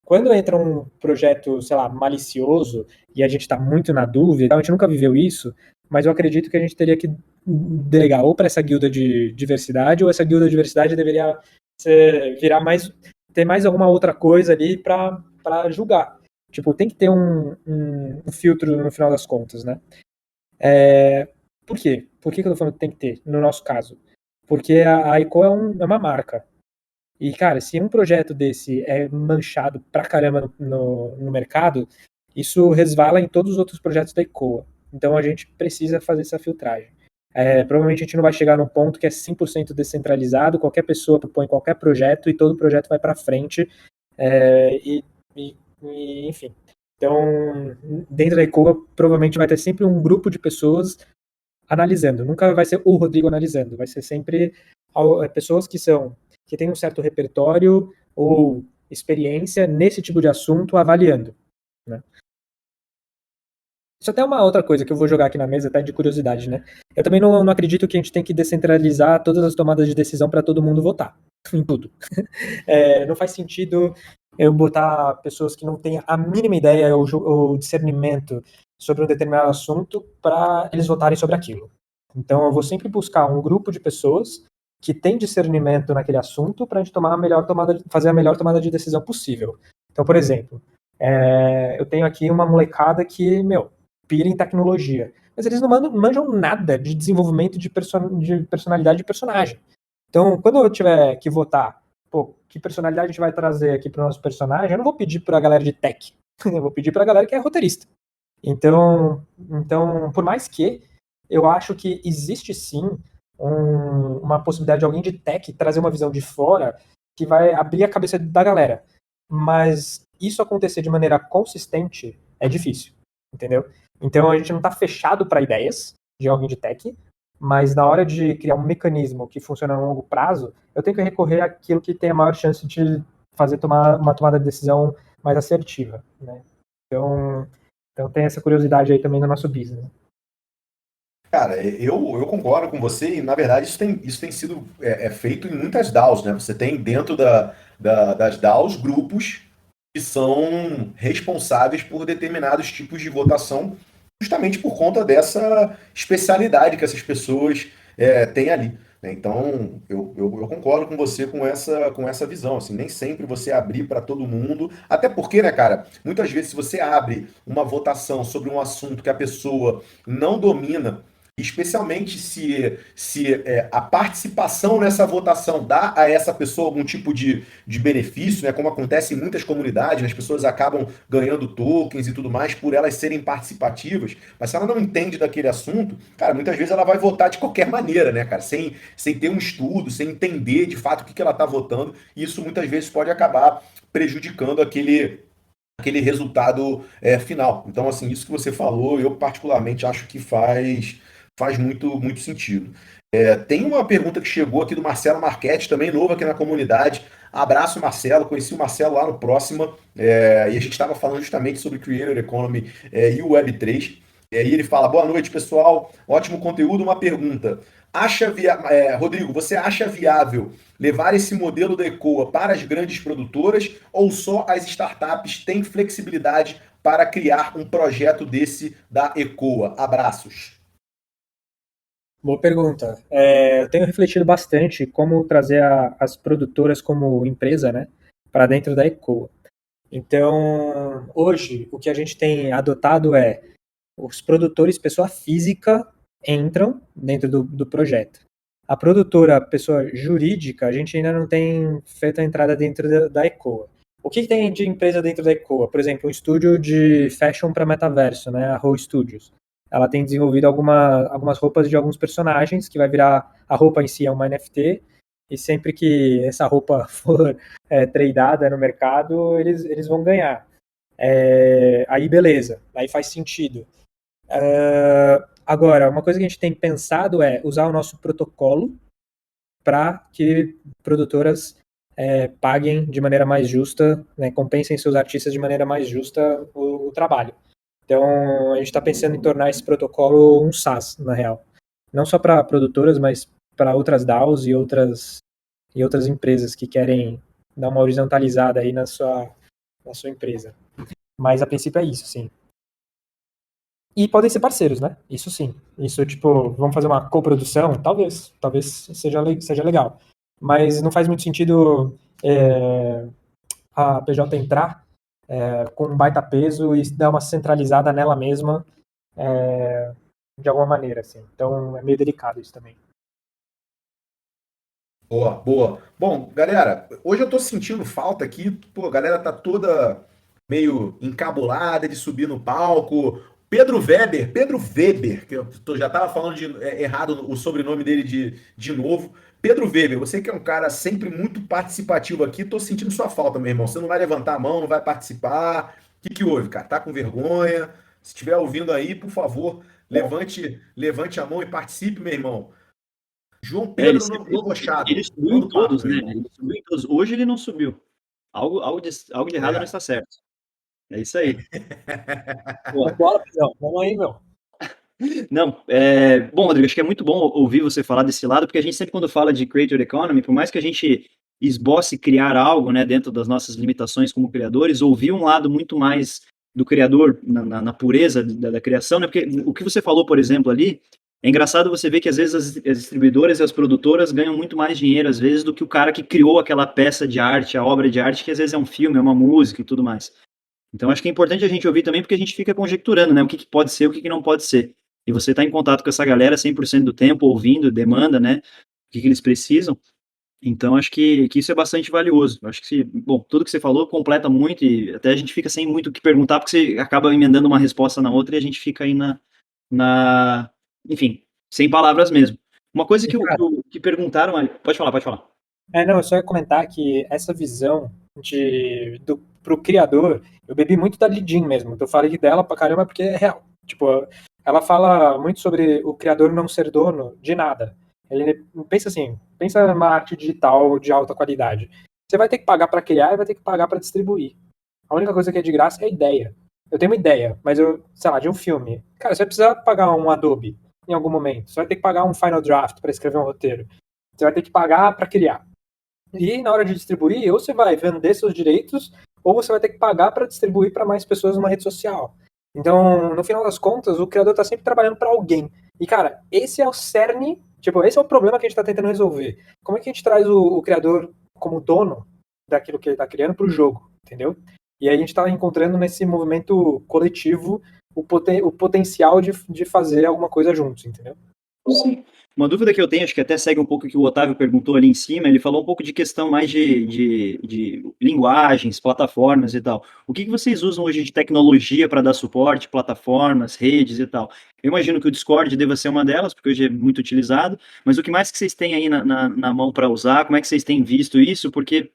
Quando entra um projeto, sei lá, malicioso, e a gente está muito na dúvida, a gente nunca viveu isso, mas eu acredito que a gente teria que delegar ou para essa guilda de diversidade, ou essa guilda de diversidade deveria virar mais, ter mais alguma outra coisa ali para julgar. Tipo, tem que ter um filtro no final das contas, né? Por quê? Por que eu tô falando que tem que ter, no nosso caso? Porque a ICO é uma marca. E, cara, se um projeto desse é manchado pra caramba no mercado, isso resvala em todos os outros projetos da ICOA. Então a gente precisa fazer essa filtragem. Provavelmente a gente não vai chegar num ponto que é 100% descentralizado, qualquer pessoa propõe qualquer projeto e todo projeto vai para frente, enfim. Então, dentro da ICOA, provavelmente vai ter sempre um grupo de pessoas analisando. Nunca vai ser o Rodrigo analisando, vai ser sempre pessoas que têm um certo repertório ou experiência nesse tipo de assunto avaliando, né? Isso até é uma outra coisa que eu vou jogar aqui na mesa, até de curiosidade, né? Eu também não acredito que a gente tem que descentralizar todas as tomadas de decisão para todo mundo votar em tudo. Não faz sentido eu botar pessoas que não têm a mínima ideia ou discernimento sobre um determinado assunto para eles votarem sobre aquilo. Então, eu vou sempre buscar um grupo de pessoas que tem discernimento naquele assunto para a gente fazer a melhor tomada de decisão possível. Então, por exemplo, eu tenho aqui uma molecada que, pira em tecnologia, mas eles não manjam nada de desenvolvimento de personalidade de personagem. Então, quando eu tiver que votar, que personalidade a gente vai trazer aqui para o nosso personagem, eu não vou pedir para a galera de tech, eu vou pedir para a galera que é roteirista. Então, por mais que eu acho que existe sim uma possibilidade de alguém de tech trazer uma visão de fora que vai abrir a cabeça da galera. Mas isso acontecer de maneira consistente é difícil, entendeu? Então a gente não está fechado para ideias de alguém de tech, mas na hora de criar um mecanismo que funciona a longo prazo, eu tenho que recorrer àquilo que tem a maior chance de fazer uma tomada de decisão mais assertiva, né? Então tem essa curiosidade aí também no nosso business. Cara, eu concordo com você e, na verdade, isso tem sido feito em muitas DAOs, né? Você tem dentro das DAOs grupos que são responsáveis por determinados tipos de votação, justamente por conta dessa especialidade que essas pessoas têm ali, né? Então, eu concordo com você com essa visão. Assim, nem sempre você abrir para todo mundo, até porque, né, cara, muitas vezes se você abre uma votação sobre um assunto que a pessoa não domina, especialmente se a participação nessa votação dá a essa pessoa algum tipo de benefício, né? Como acontece em muitas comunidades, né? As pessoas acabam ganhando tokens e tudo mais por elas serem participativas, mas se ela não entende daquele assunto, cara, muitas vezes ela vai votar de qualquer maneira, né, cara? Sem ter um estudo, sem entender de fato o que ela está votando, e isso muitas vezes pode acabar prejudicando aquele resultado final. Então, assim, isso que você falou, eu particularmente acho que faz muito sentido. Tem uma pergunta que chegou aqui do Marcelo Marchetti, também novo aqui na comunidade. Abraço, Marcelo. Conheci o Marcelo lá no Próxima, e a gente estava falando justamente sobre Creator Economy e o Web3. E ele fala: boa noite, pessoal. Ótimo conteúdo. Uma pergunta. Rodrigo, você acha viável levar esse modelo da Ecoa para as grandes produtoras ou só as startups têm flexibilidade para criar um projeto desse da Ecoa? Abraços. Boa pergunta. Eu tenho refletido bastante como trazer as produtoras como empresa, né, para dentro da Ecoa. Então, hoje, o que a gente tem adotado é os produtores, pessoa física, entram dentro do projeto. A produtora, pessoa jurídica, a gente ainda não tem feito a entrada dentro da Ecoa. O que tem de empresa dentro da Ecoa? Por exemplo, um estúdio de fashion para metaverso, né, a Ro Studios. Ela tem desenvolvido algumas roupas de alguns personagens, que vai virar, a roupa em si é uma NFT, e sempre que essa roupa for tradeada no mercado, eles vão ganhar. Aí beleza, aí faz sentido. Agora, uma coisa que a gente tem pensado é usar o nosso protocolo para que produtoras paguem de maneira mais justa, né, compensem seus artistas de maneira mais justa o trabalho. Então, a gente está pensando em tornar esse protocolo um SaaS, na real. Não só para produtoras, mas para outras DAOs e outras empresas que querem dar uma horizontalizada aí na sua empresa. Mas, a princípio, é isso, sim. E podem ser parceiros, né? Isso sim. Isso, tipo, vamos fazer uma coprodução? Talvez seja legal. Mas não faz muito sentido a PJ entrar com um baita peso e dar uma centralizada nela mesma de alguma maneira, assim. Então é meio delicado isso também. Boa, boa. Bom, galera, hoje eu tô sentindo falta aqui. Pô, a galera tá toda meio encabulada de subir no palco. Pedro Weber, que já tava falando errado o sobrenome dele de novo. Pedro Weber, você que é um cara sempre muito participativo aqui, tô sentindo sua falta, meu irmão. Você não vai levantar a mão, não vai participar. O que que houve, cara? Tá com vergonha? Se estiver ouvindo aí, por favor, levante a mão e participe, meu irmão. João Ele, Pedro ele Rochado, subiu manda em o papo, todos, meu né? irmão. Ele subiu em todos. Hoje ele não subiu. Algo de errado não É. está certo. É isso aí. Boa. Bora, Pedrão. Vamos aí, meu. Não, bom, Rodrigo, acho que é muito bom ouvir você falar desse lado, porque a gente sempre, quando fala de Creator Economy, por mais que a gente esboce criar algo, né, dentro das nossas limitações como criadores, ouvir um lado muito mais do criador, na pureza da criação, né, porque o que você falou, por exemplo, ali, É engraçado você ver que às vezes as distribuidoras e as produtoras ganham muito mais dinheiro, às vezes, do que o cara que criou aquela peça de arte, a obra de arte, que às vezes é um filme, é uma música e tudo mais. Então acho que é importante a gente ouvir também, porque a gente fica conjecturando, né? O que pode ser, o que não pode ser. E você está em contato com essa galera 100% do tempo, ouvindo, demanda, né? O que eles precisam. Então acho que isso é bastante valioso. Acho que, bom, tudo que você falou completa muito e até a gente fica sem muito o que perguntar, porque você acaba emendando uma resposta na outra e a gente fica aí na enfim, sem palavras mesmo. Uma coisa E, cara, que perguntaram, pode falar, pode falar. não, eu só ia comentar que essa visão pro criador, eu bebi muito da Lidin mesmo. Eu falei dela pra caramba porque é real. Tipo, ela fala muito sobre o criador não ser dono de nada. Ele pensa assim, pensa numa arte digital de alta qualidade. Você vai ter que pagar para criar e vai ter que pagar para distribuir. A única coisa que é de graça é a ideia. Eu tenho uma ideia, mas sei lá, de um filme. Cara, você vai precisar pagar um Adobe em algum momento. Você vai ter que pagar um Final Draft para escrever um roteiro. Você vai ter que pagar para criar. E na hora de distribuir, ou você vai vender seus direitos, ou você vai ter que pagar para distribuir para mais pessoas numa rede social. Então, no final das contas, o criador está sempre trabalhando para alguém. E, cara, esse é o cerne, tipo, esse é o problema que a gente está tentando resolver. Como é que a gente traz o criador como dono daquilo que ele está criando para o jogo, entendeu? E aí a gente está encontrando nesse movimento coletivo o potencial de fazer alguma coisa juntos, entendeu? Sim. Uma dúvida que eu tenho, acho que até segue um pouco o que o Otávio perguntou ali em cima, ele falou um pouco de questão mais de linguagens, plataformas e tal. O que vocês usam hoje de tecnologia para dar suporte, plataformas, redes e tal? Eu imagino que o Discord deva ser uma delas, porque hoje é muito utilizado, mas o que mais que vocês têm aí na mão para usar? Como é que vocês têm visto isso? Porque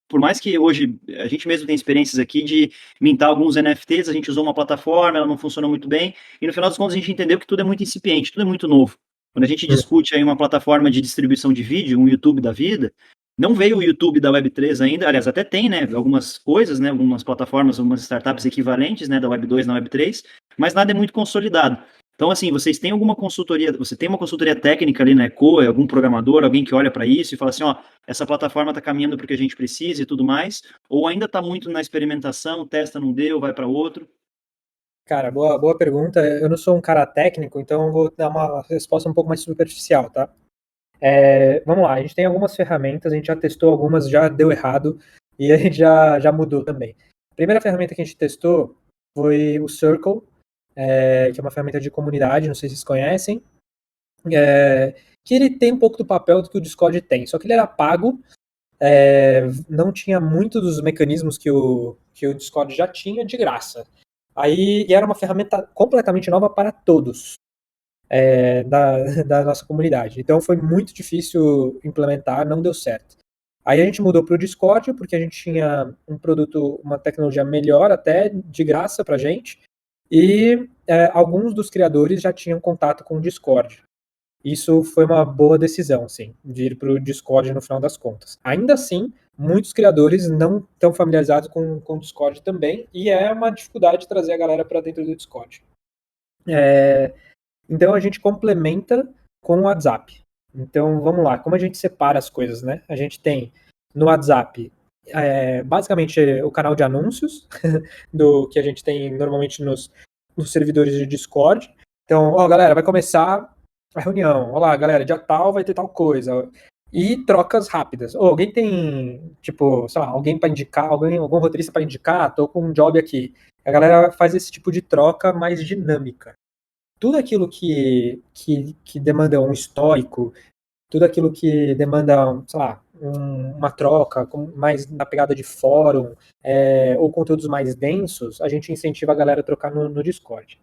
por mais que hoje a gente mesmo tem experiências aqui de mintar alguns NFTs, a gente usou uma plataforma, ela não funcionou muito bem, e no final das contas a gente entendeu que tudo é muito incipiente, tudo é muito novo. Quando a gente discute aí uma plataforma de distribuição de vídeo, um YouTube da vida, não veio o YouTube da Web3 ainda, aliás, até tem, né, algumas coisas, né, algumas plataformas, algumas startups equivalentes, né, da Web2 na Web3, mas nada é muito consolidado. Então, assim, vocês têm alguma consultoria, você tem uma consultoria técnica ali na Ecoa, algum programador, alguém que olha para isso e fala assim, ó, essa plataforma está caminhando para o que a gente precisa e tudo mais, ou ainda está muito na experimentação, testa, não deu, vai para outro? Cara, boa pergunta. Eu não sou um cara técnico, então eu vou dar uma resposta um pouco mais superficial, tá? Vamos lá, a gente tem algumas ferramentas, a gente já testou algumas, já deu errado, e a gente já mudou também. A primeira ferramenta que a gente testou foi o Circle, que é uma ferramenta de comunidade, não sei se vocês conhecem, que ele tem um pouco do papel do que o Discord tem, só que ele era pago, não tinha muitos dos mecanismos que o Discord já tinha de graça. E era uma ferramenta completamente nova para todos da nossa comunidade. Então foi muito difícil implementar, não deu certo. Aí a gente mudou para o Discord, porque a gente tinha um produto, uma tecnologia melhor até, de graça para a gente, e alguns dos criadores já tinham contato com o Discord. Isso foi uma boa decisão, sim, de ir para o Discord no final das contas. Ainda assim, muitos criadores não estão familiarizados com o Discord também, e é uma dificuldade trazer a galera para dentro do Discord. Então a gente complementa com o WhatsApp. Então vamos lá, como a gente separa as coisas, né? A gente tem no WhatsApp basicamente o canal de anúncios do que a gente tem normalmente nos servidores de Discord. Então, ó, galera, vai começar a reunião. Olá, galera, dia tal vai ter tal coisa. E trocas rápidas. Ou alguém tem, tipo, sei lá, alguém para indicar, algum roteirista para indicar, tô com um job aqui. A galera faz esse tipo de troca mais dinâmica. Tudo aquilo que demanda um histórico, tudo aquilo que demanda, sei lá, uma troca mais na pegada de fórum, ou conteúdos mais densos, a gente incentiva a galera a trocar no Discord.